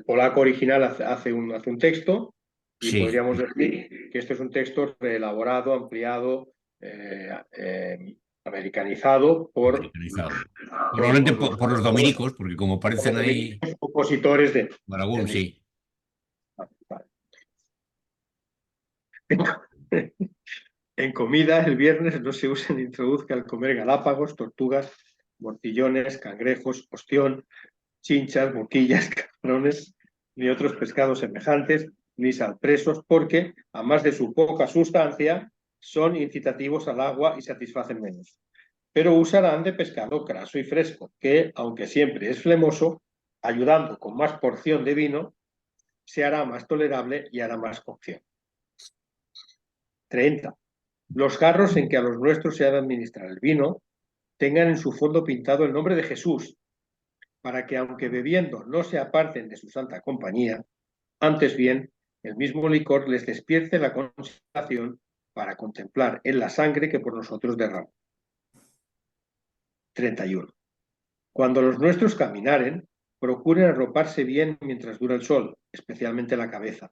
polaco original hace un texto y Sí, podríamos decir que este es un texto reelaborado, ampliado, americanizado americanizado. Probablemente por los dominicos, porque como por los aparecen ahí opositores Maragún, del mismo. sí. Vale. En comida, el viernes no se usa ni introduzca al comer galápagos, tortugas, mortillones, cangrejos, ostión, chinchas, boquillas, camarones, ni otros pescados semejantes, ni salpresos, porque, a más de su poca sustancia, son incitativos al agua y satisfacen menos. Pero usarán de pescado craso y fresco, que, aunque siempre es flemoso, ayudando con más porción de vino, se hará más tolerable y hará más cocción. 30. Los jarros en que a los nuestros se ha de administrar el vino tengan en su fondo pintado el nombre de Jesús, para que aunque bebiendo no se aparten de su santa compañía, antes bien el mismo licor les despierte la consideración para contemplar en la sangre que por nosotros derrama. 31. Cuando los nuestros caminaren, procuren arroparse bien mientras dura el sol, especialmente la cabeza,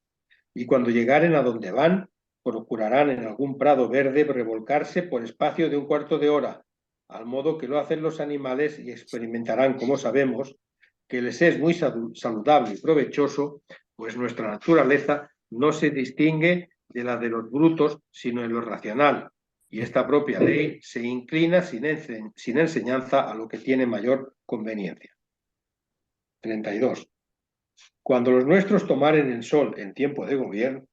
y cuando llegaren a donde van, procurarán en algún prado verde revolcarse por espacio de un cuarto de hora, al modo que lo hacen los animales, y experimentarán, como sabemos, que les es muy saludable y provechoso, pues nuestra naturaleza no se distingue de la de los brutos, sino en lo racional, y esta propia ley se inclina sin enseñanza a lo que tiene mayor conveniencia. 32. Cuando los nuestros tomaren el sol en tiempo de gobierno,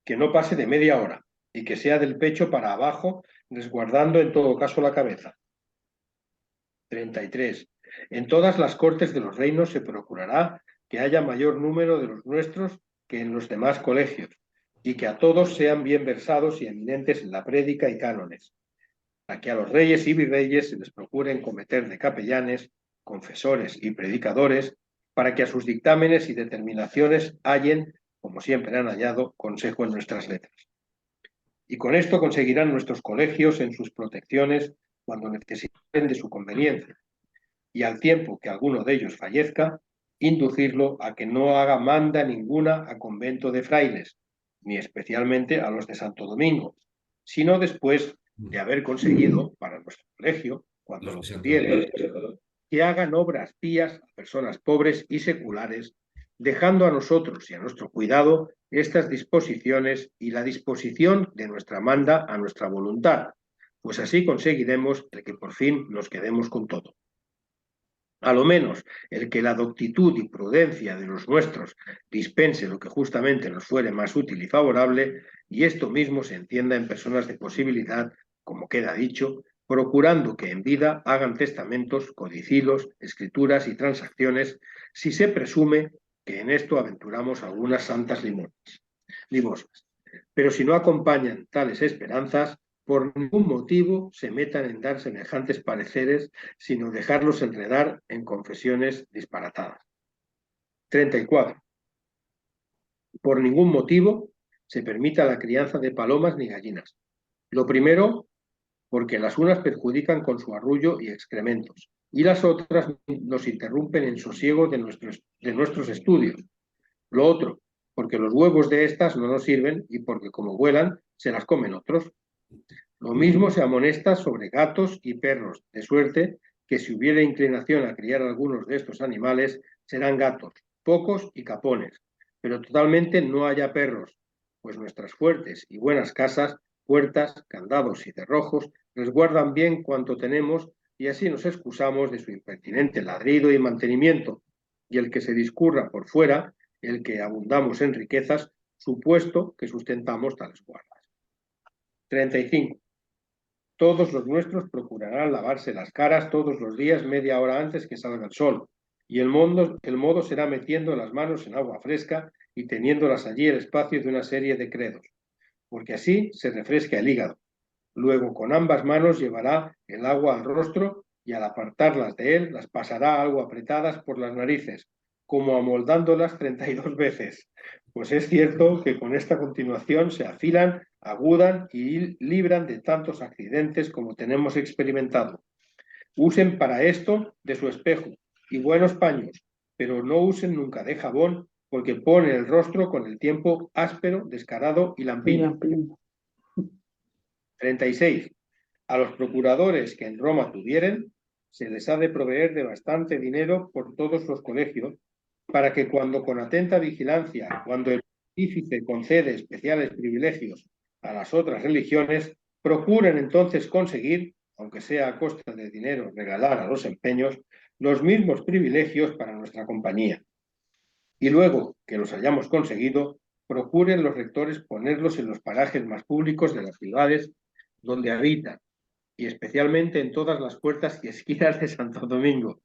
que no pase de media hora y que sea del pecho para abajo, resguardando en todo caso la cabeza. 33. En todas las cortes de los reinos se procurará que haya mayor número de los nuestros que en los demás colegios, y que a todos sean bien versados y eminentes en la prédica y cánones, a que a los reyes y virreyes se les procuren cometer de capellanes, confesores y predicadores, para que a sus dictámenes y determinaciones hallen, como siempre han hallado, consejo en nuestras letras. Y con esto conseguirán nuestros colegios en sus protecciones cuando necesiten de su conveniencia, y al tiempo que alguno de ellos fallezca, inducirlo a que no haga manda ninguna a convento de frailes, ni especialmente a los de Santo Domingo, sino después de haber conseguido para nuestro colegio, cuando lo pudiere, que hagan obras pías a personas pobres y seculares, dejando a nosotros y a nuestro cuidado estas disposiciones y la disposición de nuestra manda a nuestra voluntad, pues así conseguiremos el que por fin nos quedemos con todo. A lo menos el que la doctitud y prudencia de los nuestros dispense lo que justamente nos fuere más útil y favorable, y esto mismo se entienda en personas de posibilidad, como queda dicho, procurando que en vida hagan testamentos, codicilos, escrituras y transacciones, si se presume que en esto aventuramos algunas santas limosnas. Pero si no acompañan tales esperanzas, por ningún motivo se metan en dar semejantes pareceres, sino dejarlos enredar en confesiones disparatadas. 34. Por ningún motivo se permita la crianza de palomas ni gallinas. Lo primero, porque las unas perjudican con su arrullo y excrementos, y las otras nos interrumpen en sosiego de nuestros estudios. Lo otro, porque los huevos de estas no nos sirven y porque como vuelan, se las comen otros. Lo mismo se amonesta sobre gatos y perros, de suerte que si hubiera inclinación a criar algunos de estos animales, serán gatos, pocos y capones, pero totalmente no haya perros, pues nuestras fuertes y buenas casas, puertas, candados y cerrojos resguardan bien cuanto tenemos, y así nos excusamos de su impertinente ladrido y mantenimiento, y el que se discurra por fuera, el que abundamos en riquezas, supuesto que sustentamos tales guardas. 35. Todos los nuestros procurarán lavarse las caras todos los días media hora antes que salga el sol, y el modo será metiendo las manos en agua fresca y teniéndolas allí el espacio de una serie de credos, porque así se refresca el hígado. Luego con ambas manos llevará el agua al rostro y al apartarlas de él las pasará algo apretadas por las narices, como amoldándolas 32 veces, pues es cierto que con esta continuación se afilan agudan y libran de tantos accidentes como tenemos experimentado. Usen para esto de su espejo y buenos paños, pero no usen nunca de jabón, porque pone el rostro con el tiempo áspero, descarado y lampiño. 36. A los procuradores que en Roma tuvieren, se les ha de proveer de bastante dinero por todos los colegios, para que cuando con atenta vigilancia, cuando el pontífice concede especiales privilegios a las otras religiones, procuren entonces conseguir, aunque sea a costa de dinero regalar a los empeños, los mismos privilegios para nuestra compañía. Y luego que los hayamos conseguido, procuren los rectores ponerlos en los parajes más públicos de las ciudades donde habitan, y especialmente en todas las puertas y esquinas de Santo Domingo,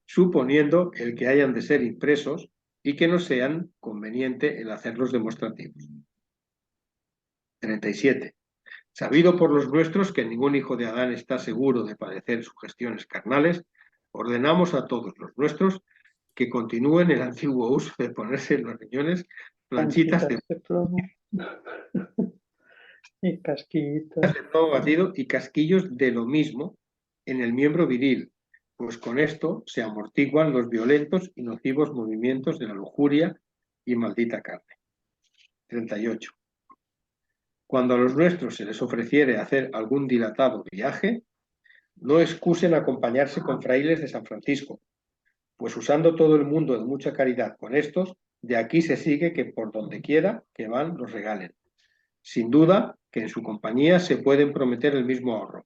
suponiendo el que hayan de ser impresos y que no sean conveniente el hacerlos demostrativos. 37. Sabido por los nuestros que ningún hijo de Adán está seguro de padecer sugestiones carnales, ordenamos a todos los nuestros que continúen el antiguo uso de ponerse en los riñones planchitas de plomo y casquillitas. plomo batido y casquillos de lo mismo en el miembro viril, pues con esto se amortiguan los violentos y nocivos movimientos de la lujuria y maldita carne. 38. Cuando a los nuestros se les ofreciere hacer algún dilatado viaje, no excusen acompañarse con frailes de San Francisco, pues usando todo el mundo de mucha caridad con estos, de aquí se sigue que por donde quiera que van los regalen. Sin duda que en su compañía se pueden prometer el mismo ahorro,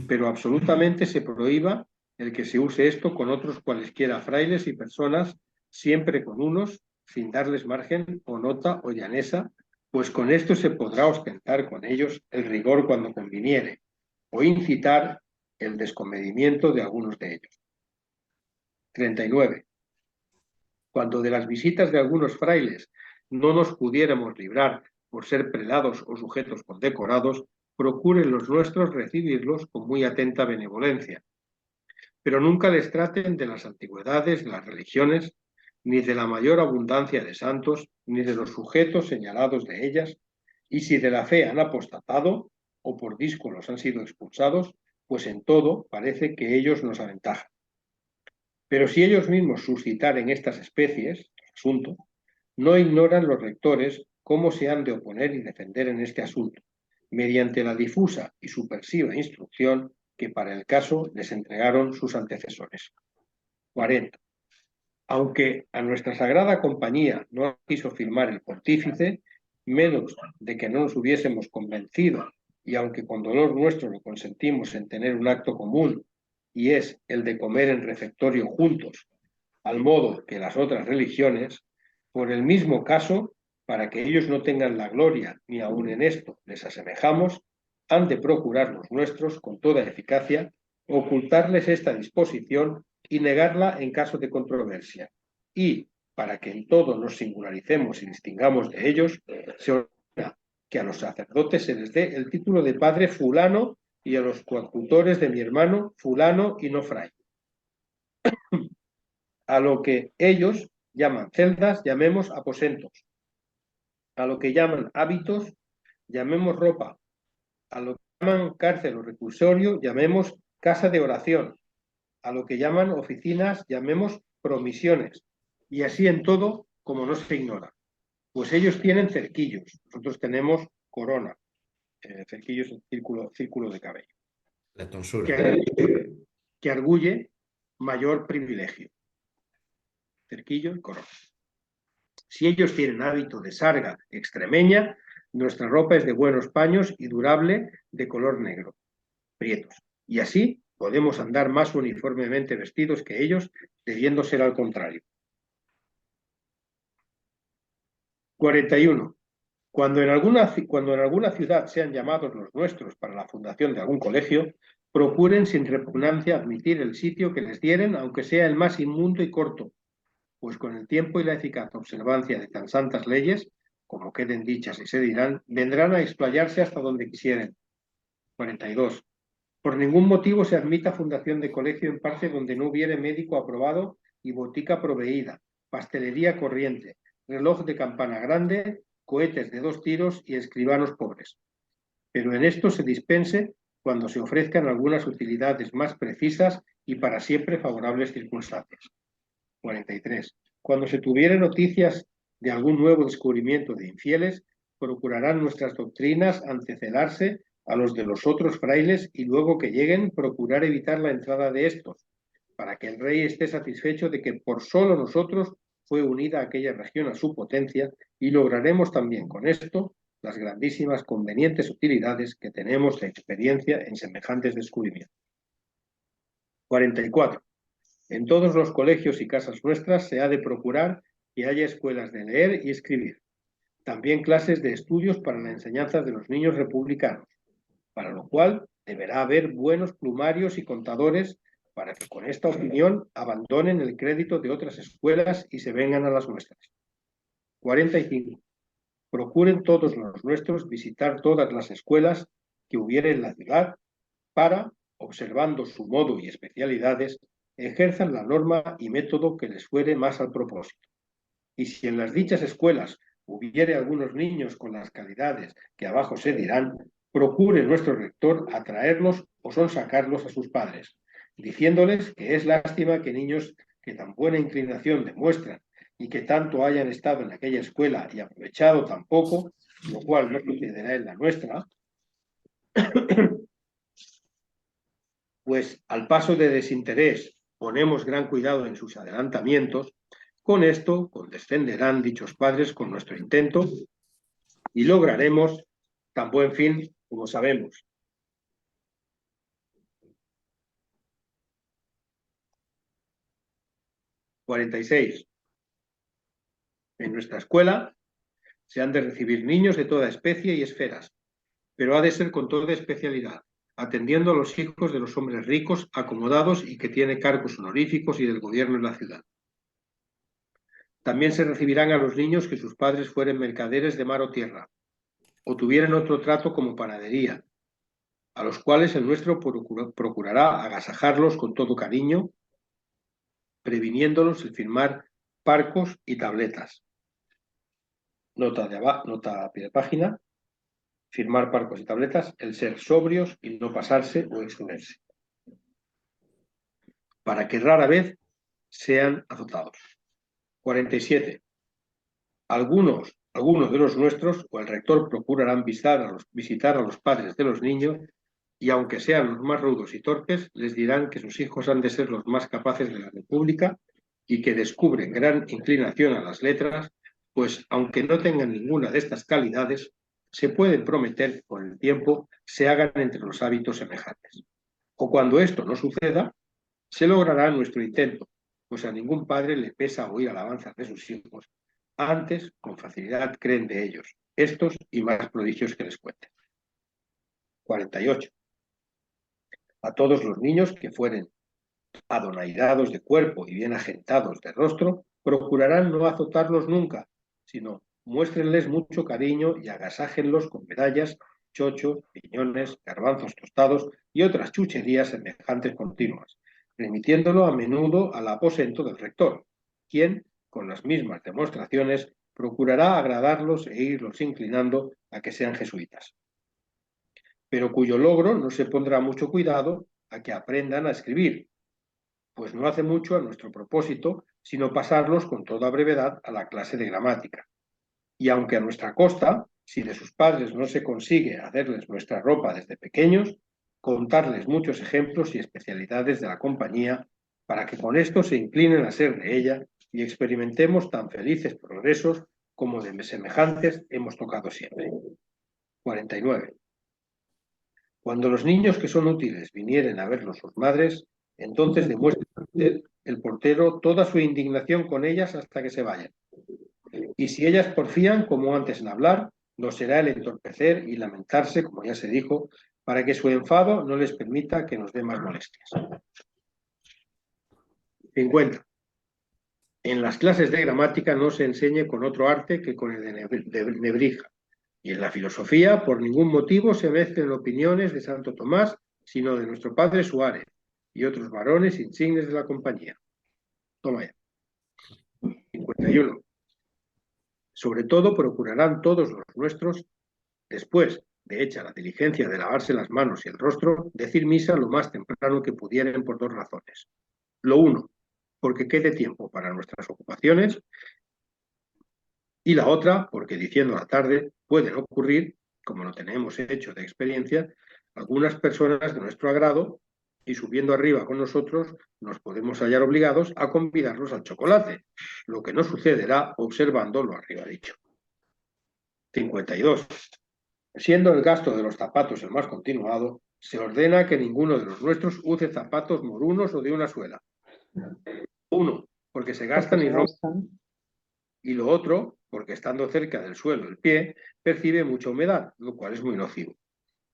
pero absolutamente se prohíba el que se use esto con otros cualesquiera frailes y personas, siempre con unos, sin darles margen o nota o llanesa, pues con esto se podrá ostentar con ellos el rigor cuando conviniere, o incitar el descomedimiento de algunos de ellos. 39. Cuando de las visitas de algunos frailes no nos pudiéramos librar por ser prelados o sujetos condecorados, procuren los nuestros recibirlos con muy atenta benevolencia. Pero nunca les traten de las antigüedades de las religiones, ni de la mayor abundancia de santos, ni de los sujetos señalados de ellas, y si de la fe han apostatado, o por díscolos han sido expulsados, pues en todo parece que ellos nos aventajan. Pero si ellos mismos suscitaren estas especies, asunto, no ignoran los rectores cómo se han de oponer y defender en este asunto, mediante la difusa y supersiva instrucción que para el caso les entregaron sus antecesores. 40. Aunque a nuestra sagrada compañía no quiso firmar el pontífice, menos de que no nos hubiésemos convencido, y aunque con dolor nuestro lo consentimos en tener un acto común, y es el de comer en refectorio juntos, al modo que las otras religiones, por el mismo caso, para que ellos no tengan la gloria, ni aun en esto les asemejamos, han de procurar los nuestros con toda eficacia, ocultarles esta disposición y negarla en caso de controversia. Y, para que en todo nos singularicemos y distingamos de ellos, se ordena que a los sacerdotes se les dé el título de padre fulano y a los coadjutores de mi hermano fulano y no fray. A lo que ellos llaman celdas, llamemos aposentos. A lo que llaman hábitos, llamemos ropa. A lo que llaman cárcel o reclusorio, llamemos casa de oración. A lo que llaman oficinas, llamemos promisiones. Y así en todo, como no se ignora. Pues ellos tienen cerquillos, nosotros tenemos corona. Cerquillos es círculo de cabello. La tonsura. Que arguye mayor privilegio. Cerquillo y corona. Si ellos tienen hábito de sarga extremeña, nuestra ropa es de buenos paños y durable de color negro, prietos. Y así podemos andar más uniformemente vestidos que ellos, debiendo ser al contrario. 41. Cuando en alguna ciudad sean llamados los nuestros para la fundación de algún colegio, procuren sin repugnancia admitir el sitio que les dieren, aunque sea el más inmundo y corto, pues con el tiempo y la eficaz observancia de tan santas leyes, como queden dichas y se dirán, vendrán a explayarse hasta donde quisieren. 42. Por ningún motivo se admita fundación de colegio en parte donde no hubiere médico aprobado y botica proveída, pastelería corriente, reloj de campana grande, cohetes de 2 tiros y escribanos pobres. pero en esto se dispense cuando se ofrezcan algunas utilidades más precisas y para siempre favorables circunstancias. 43. Cuando se tuviere noticias de algún nuevo descubrimiento de infieles, procurarán nuestras doctrinas antecedarse a los de los otros frailes y luego que lleguen procurar evitar la entrada de estos, para que el rey esté satisfecho de que por solo nosotros fue unida aquella región a su potencia y lograremos también con esto las grandísimas convenientes utilidades que tenemos de experiencia en semejantes descubrimientos. 44. En todos los colegios y casas nuestras se ha de procurar que haya escuelas de leer y escribir, también clases de estudios para la enseñanza de los niños republicanos, para lo cual deberá haber buenos plumarios y contadores para que con esta opinión abandonen el crédito de otras escuelas y se vengan a las nuestras. 45. Procuren todos los nuestros visitar todas las escuelas que hubiere en la ciudad para, observando su modo y especialidades, ejerzan la norma y método que les fuere más al propósito. Y si en las dichas escuelas hubiere algunos niños con las calidades que abajo se dirán, procure nuestro rector atraerlos o sonsacarlos a sus padres, diciéndoles que es lástima que niños que tan buena inclinación demuestran y que tanto hayan estado en aquella escuela y aprovechado tan poco, lo cual no sucederá en la nuestra, pues al paso de desinterés ponemos gran cuidado en sus adelantamientos, con esto condescenderán dichos padres con nuestro intento y lograremos tan buen fin como sabemos. (46) En nuestra escuela se han de recibir niños de toda especie y esferas, pero ha de ser con toda especialidad, atendiendo a los hijos de los hombres ricos, acomodados y que tienen cargos honoríficos y del gobierno en la ciudad. También se recibirán a los niños que sus padres fueren mercaderes de mar o tierra, o tuvieran otro trato como panadería, a los cuales el nuestro procurará agasajarlos con todo cariño, previniéndolos el firmar parcos y tabletas. Nota a pie de página. Firmar parcos y tabletas, el ser sobrios y no pasarse o excederse, para que rara vez sean azotados. 47. Algunos de los nuestros o el rector procurarán visitar a los padres de los niños y aunque sean los más rudos y torpes, les dirán que sus hijos han de ser los más capaces de la República y que descubren gran inclinación a las letras, pues aunque no tengan ninguna de estas calidades, se pueden prometer que con el tiempo se hagan entre los hábitos semejantes. O cuando esto no suceda, se logrará nuestro intento, pues a ningún padre le pesa oír alabanzas de sus hijos, antes con facilidad creen de ellos, estos y más prodigios que les cuenten. 48. A todos los niños que fueren adonairados de cuerpo y bien agentados de rostro, procurarán no azotarlos nunca, sino muéstrenles mucho cariño y agasájenlos con medallas, chochos, piñones, garbanzos tostados y otras chucherías semejantes continuas, remitiéndolo a menudo al aposento del rector, quien, con las mismas demostraciones, procurará agradarlos e irlos inclinando a que sean jesuitas, pero cuyo logro no se pondrá mucho cuidado a que aprendan a escribir, pues no hace mucho a nuestro propósito, sino pasarlos con toda brevedad a la clase de gramática. Y aunque a nuestra costa, si de sus padres no se consigue hacerles nuestra ropa desde pequeños, contarles muchos ejemplos y especialidades de la compañía, para que con esto se inclinen a ser de ella y experimentemos tan felices progresos como de semejantes hemos tocado siempre. 49. Cuando los niños que son útiles vinieren a verlos sus madres, entonces demuestra el portero toda su indignación con ellas hasta que se vayan. Y si ellas porfían, como antes en hablar, no será el entorpecer y lamentarse, como ya se dijo, para que su enfado no les permita que nos dé más molestias. 50. En las clases de gramática no se enseñe con otro arte que con el de Nebrija. Y en la filosofía, por ningún motivo, se mezclen opiniones de Santo Tomás, sino de nuestro padre Suárez y otros varones insignes de la compañía. Toma ya. 51. Sobre todo procurarán todos los nuestros, después de hecha la diligencia de lavarse las manos y el rostro, decir misa lo más temprano que pudieran por dos razones. Lo uno, porque quede tiempo para nuestras ocupaciones, y la otra, porque diciendo la tarde pueden ocurrir, como lo tenemos hecho de experiencia, algunas personas de nuestro agrado, y subiendo arriba con nosotros nos podemos hallar obligados a convidarlos al chocolate, lo que no sucederá observando lo arriba dicho. 52. Siendo el gasto de los zapatos el más continuado, se ordena que ninguno de los nuestros use zapatos morunos o de una suela. Uno, porque se gastan y rompen. Y lo otro, porque estando cerca del suelo el pie, percibe mucha humedad, lo cual es muy nocivo.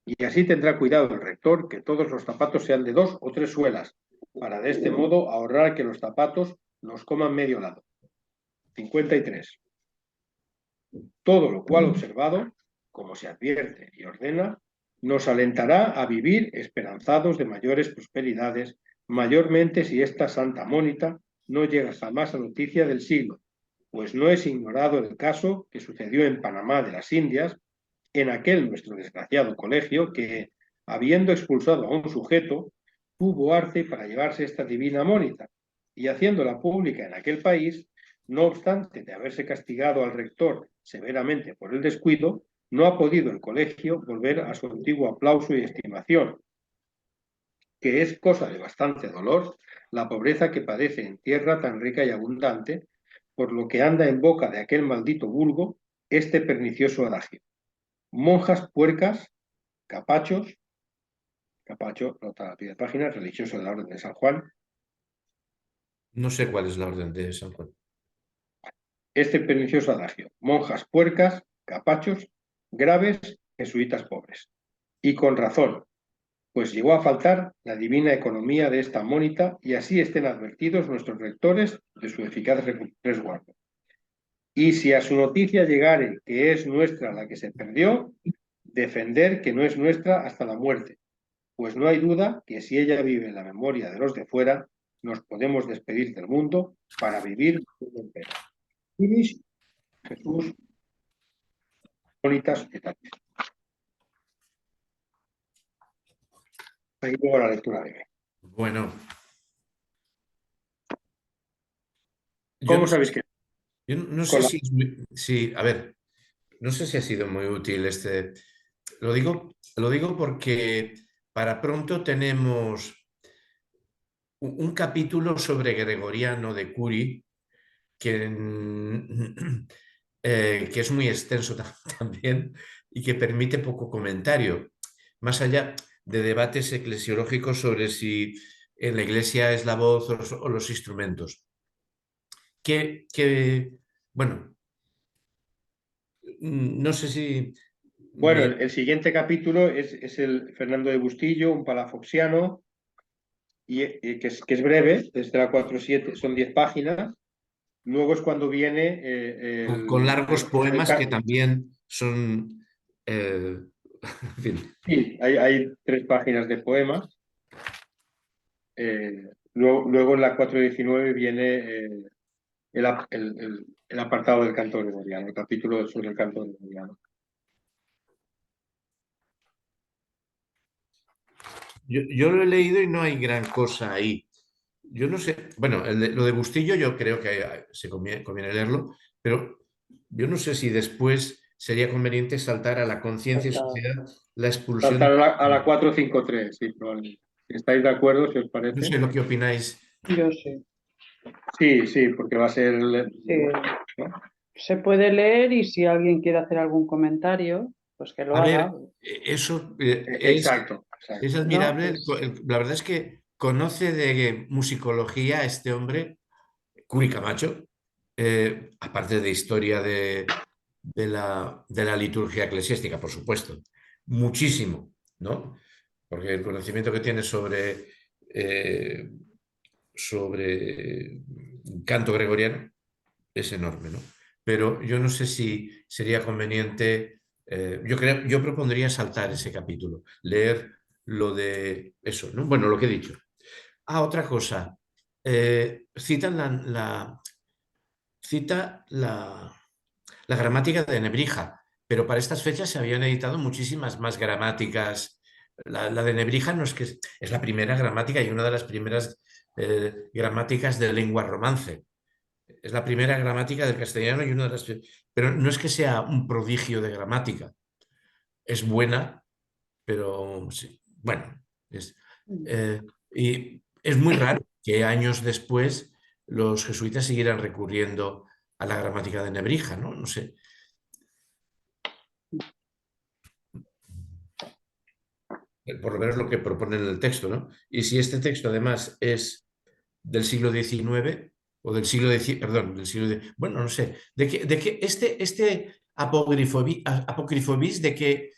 Y así tendrá cuidado el rector que todos los zapatos sean de 2 o 3 suelas, para de este modo ahorrar que los zapatos nos coman medio lado. 53. Todo lo cual observado, como se advierte y ordena, nos alentará a vivir esperanzados de mayores prosperidades, mayormente si esta Santa Mónica no llega jamás a noticia del siglo, pues no es ignorado el caso que sucedió en Panamá de las Indias, en aquel nuestro desgraciado colegio que, habiendo expulsado a un sujeto, tuvo arte para llevarse esta divina Mónica, y haciéndola pública en aquel país, no obstante de haberse castigado al rector severamente por el descuido, no ha podido el colegio volver a su antiguo aplauso y estimación, que es cosa de bastante dolor la pobreza que padece en tierra tan rica y abundante, por lo que anda en boca de aquel maldito vulgo este pernicioso adagio. Monjas puercas, capachos, capacho, nota a pie de página, religioso de la Orden de San Juan. No sé cuál es la orden de San Juan. Este pernicioso adagio. Monjas puercas, capachos, graves, jesuitas pobres. Y con razón, pues llegó a faltar la divina economía de esta Mónica y así estén advertidos nuestros rectores de su eficaz resguardo. Y si a su noticia llegare que es nuestra la que se perdió, defender que no es nuestra hasta la muerte, pues no hay duda que si ella vive en la memoria de los de fuera, nos podemos despedir del mundo para vivir un entero. Finish, Jesús, Bonitas y tal. Ahí luego la lectura de hoy. Bueno. ¿Cómo sabéis que? Yo no sé si, a ver, no sé si ha sido muy útil este. Lo digo porque para pronto tenemos un capítulo sobre Gregoriano de Cury que es muy extenso también y que permite poco comentario, más allá de debates eclesiológicos sobre si en la Iglesia es la voz o los instrumentos. Bueno, no sé si... Bueno, el siguiente capítulo es el Fernando de Bustillo, un palafoxiano, que es breve, desde la 4-7, son 10 páginas. Luego es cuando viene... con largos poemas que también son... en fin. Sí, hay 3 páginas de poemas. Luego en la 4-19 viene el apartado del canto gregoriano, el capítulo sobre el canto gregoriano. Yo lo he leído y no hay gran cosa ahí. Yo no sé, bueno, lo de Bustillo yo creo que se conviene leerlo, pero yo no sé si después sería conveniente saltar a la conciencia y sociedad, la expulsión. Saltar a la 4-5-3, sí, probablemente. ¿Estáis de acuerdo, si os parece? No sé lo que opináis. Yo sí. Sí, porque va a ser... Sí. ¿no? Se puede leer y si alguien quiere hacer algún comentario, pues que lo haga. Eso Exacto. Es admirable. No, La verdad es que conoce de musicología este hombre, Cury Camacho, aparte de historia de la liturgia eclesiástica, por supuesto, muchísimo, ¿no? Porque el conocimiento que tiene sobre canto gregoriano es enorme, ¿no? Pero yo no sé si sería conveniente, yo propondría saltar ese capítulo, leer lo de eso, ¿no? Bueno, lo que he dicho. Otra cosa, cita la gramática de Nebrija, pero para estas fechas se habían editado muchísimas más gramáticas. La de Nebrija no es que es la primera gramática y una de las primeras gramáticas de lengua romance. Es la primera gramática del castellano y una de las... Pero no es que sea un prodigio de gramática. Es buena, pero sí, bueno, y es muy raro que años después los jesuitas siguieran recurriendo a la gramática de Nebrija, ¿no? No sé. Por lo menos lo que propone en el texto, ¿no? Y si este texto además es del siglo XIX o del siglo XIX, perdón, del siglo XIX, bueno, no sé, de qué este apócrifo bis, de qué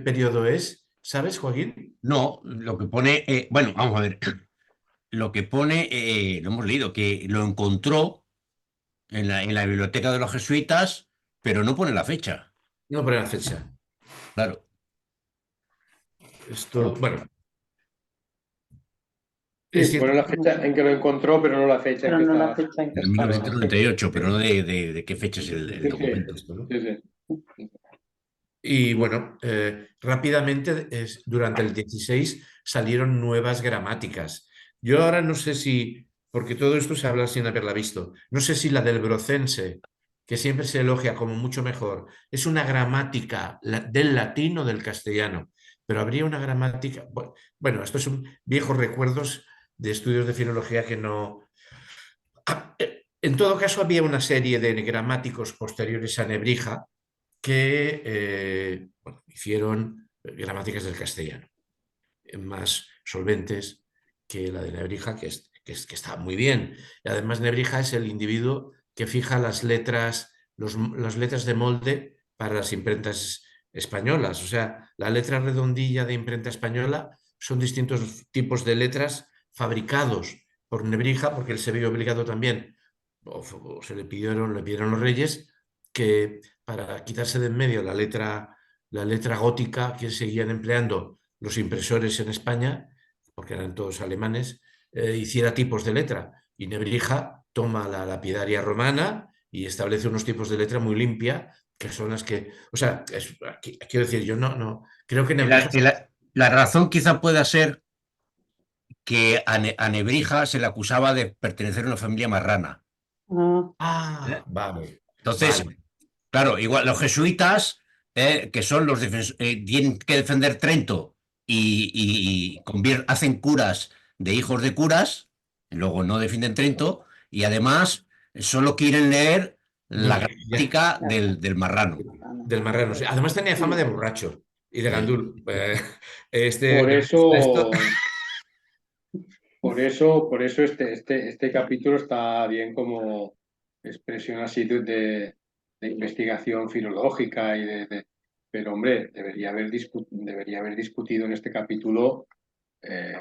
periodo es, ¿sabes, Joaquín? No, lo que pone, bueno, vamos a ver, lo que pone, lo hemos leído, que lo encontró en la biblioteca de los jesuitas, pero no pone la fecha. No pone la fecha. Claro. Esto, bueno, Sí, es cierto. pone la fecha en que lo encontró, pero no la fecha en Pero que no la está. fecha en que En estaba. 1998, pero no de qué fecha es el Sí, documento. Esto, ¿no? sí, sí. Y bueno, rápidamente, durante el 16 salieron nuevas gramáticas. Yo ahora no sé si, porque todo esto se habla sin haberla visto, no sé si la del brocense, que siempre se elogia como mucho mejor, es una gramática del latín o del castellano, pero habría una gramática, bueno, estos son viejos recuerdos de estudios de filología que no... En todo caso, había una serie de gramáticos posteriores a Nebrija que bueno, hicieron gramáticas del castellano, más solventes que la de Nebrija, que está muy bien. Y además Nebrija es el individuo que fija las letras, las letras de molde para las imprentas españolas. O sea, la letra redondilla de imprenta española son distintos tipos de letras fabricados por Nebrija, porque él se vio obligado también, o se le pidieron los reyes, que para quitarse de en medio la letra gótica que seguían empleando los impresores en España, porque eran todos alemanes, hiciera tipos de letra. Y Nebrija toma la lapidaria romana y establece unos tipos de letra muy limpia, que son las que... O sea, quiero decir, yo no creo que Nebrija... La razón quizá pueda ser que a Nebrija se le acusaba de pertenecer a una familia marrana. Ah, Ah, ¿Eh? vale, Entonces, vale. claro, igual los jesuitas, que son los tienen que defender Trento y hacen curas de hijos de curas, luego no defienden Trento, y además solo quieren leer la Ya, gramática del marrano. del marrano. Sí. Además tenía fama de borracho y de Sí. gandul. Por Esto, eso, por eso este capítulo está bien como expresión así de investigación filológica pero hombre, debería haber discutido en este capítulo eh,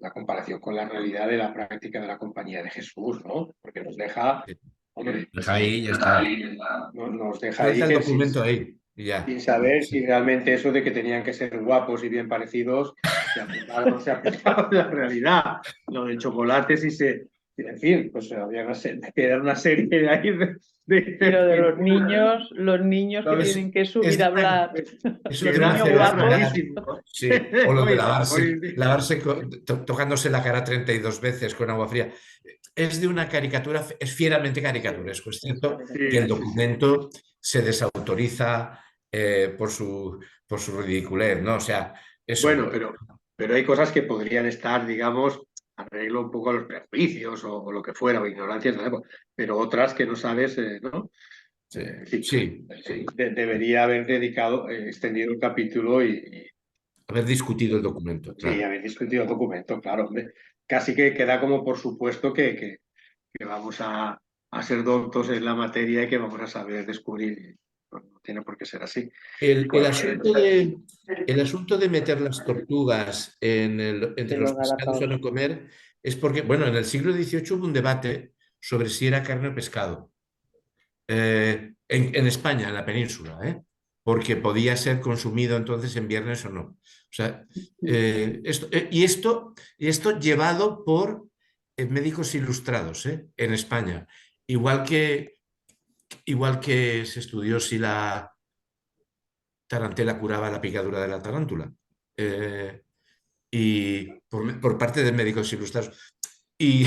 la comparación con la realidad de la práctica de la Compañía de Jesús, ¿no? Porque nos deja, hombre, Deja ahí, ya está. nos deja ahí deja el que documento ahí y ya. sin saber Sí. si realmente eso de que tenían que ser guapos y bien parecidos se aplicaba a la realidad. Lo del chocolate sí se... En fin, pues había una serie de ahí pero de figuras, los niños que ¿Sabes? tienen que Es subir de a hablar, eso que de era, niños placer era guapos, escolar. rarísimo. Sí, o lo de lavarse, Muy- tocándose la cara 32 veces con agua fría. Es de una caricatura, es fieramente caricaturesco. Es cierto que el sí, sí, sí. documento se desautoriza por su ridiculez, ¿no? O sea, Bueno, eso. pero hay cosas que podrían estar, digamos, arreglo un poco a los prejuicios o lo que fuera, o ignorancias de la época, pero otras que no sabes, ¿no? Sí, Sí, sí, sí, sí. debería haber dedicado, extendido el capítulo Haber discutido el documento, sí, claro. haber discutido el documento, claro, hombre. Casi que queda como por supuesto que vamos a ser doctos en la materia y que vamos a saber descubrir. No tiene por qué ser así. El, el Bueno, asunto de, el asunto de meter las tortugas de entre los los pescados a Galápagos. no comer es porque, bueno, en el siglo XVIII hubo un debate sobre si era carne o pescado. En España, en la península, porque podía ser consumido entonces en viernes o no. O sea, y esto llevado por médicos ilustrados en España. Igual que igual que se estudió si la tarantela curaba la picadura de la tarántula. Y por parte de médicos ilustrados. Y,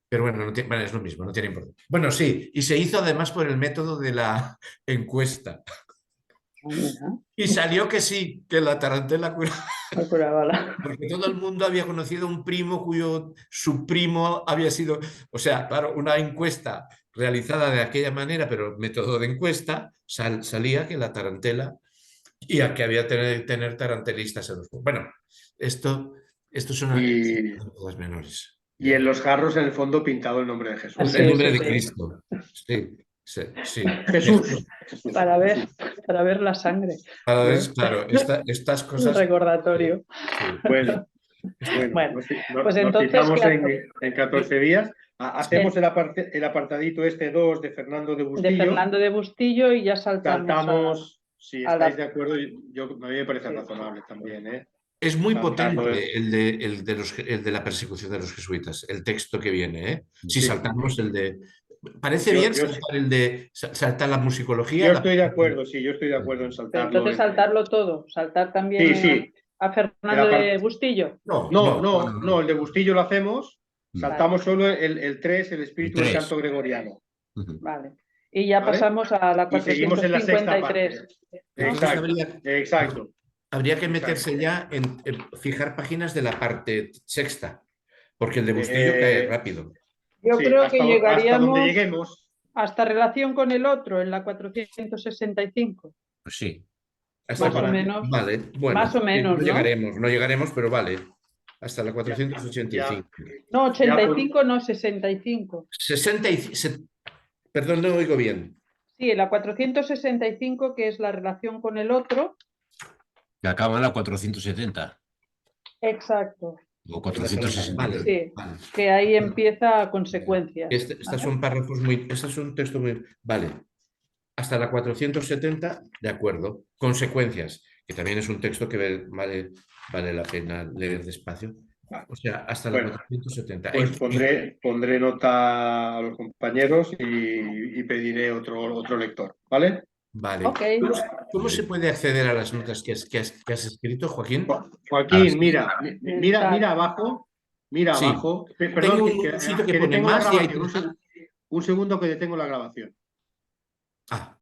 pero bueno, bueno, es lo mismo, no tiene importancia. Bueno, sí, y se hizo además por el método de la encuesta. Mira, Y salió que sí, que la tarantela curaba. me curaba la- Porque todo el mundo había conocido a un primo su primo había sido, o sea, claro, una encuesta realizada de aquella manera, pero método de encuesta, salía que la tarantela y a que había que tener tarantelistas en los... Bueno, esto son Y, cosas menores. y en los jarros, en el fondo, pintado el nombre de Jesús. El Sí, nombre sí, de sí. Cristo. Sí, sí, sí. Jesús. Para ver la sangre. Claro, estas Un cosas. recordatorio. Sí. Bueno, Bueno, pues nos entonces, citamos claro, en 14 días. Hacemos sí, el apartadito este 2 de Fernando de de Bustillo. Fernando de Bustillo y ya saltamos Saltamos, si a estáis la... de acuerdo, a mí me parece sí. razonable también, ¿eh? Es muy Saltarlo, potente el de la persecución de los jesuitas, el texto que viene, ¿eh? Si sí. saltamos el de... Parece Yo, bien yo, saltar la musicología. yo estoy de acuerdo, sí, yo estoy de acuerdo en Pero saltarlo. entonces saltarlo todo, saltar Sí, también sí. a El Fernando apart- de Bustillo. No, No, no, no, no, no, no, el no. de Bustillo lo hacemos. Mm. Vale, Saltamos solo el 3, el El espíritu del 3. canto gregoriano. vale. Y ya ¿Vale? pasamos a la Y seguimos en la sexta parte. 453, ¿no? Entonces Exacto, exacto, habría que exacto. meterse ya en fijar páginas de la parte sexta, porque el de Bustillo cae Eh, rápido. Yo sí, creo que hasta donde llegaríamos lleguemos. hasta relación con el otro en la 465, Pues sí. Hasta Voy más o para la- adelante. menos, Vale, bueno, más o sí, menos, ¿no? no llegaremos, pero vale. Hasta la Ya, ya, 485. No, ya, 85, no, 65. 60 perdón, no oigo bien. Sí, la 465, que es la relación con el otro. Que acaba en la 470 Exacto, o Vale, 463. sí, vale. que ahí empieza consecuencias. Estas ¿Vale? son párrafos este es un texto muy... Vale. Hasta la 470, de acuerdo. Consecuencias, que también es un texto que vale la pena leer despacio. O sea, hasta la bueno, 470. pues pondré nota a los compañeros y pediré otro lector, ¿vale? Vale. Ok, ¿Cómo se puede acceder a las notas que has escrito, Joaquín? Joaquín, el chat. mira Sí. abajo. Perdón, Tengo un sitio que que pone detengo la más y hay... grabación. Un segundo que detengo la grabación. Ah,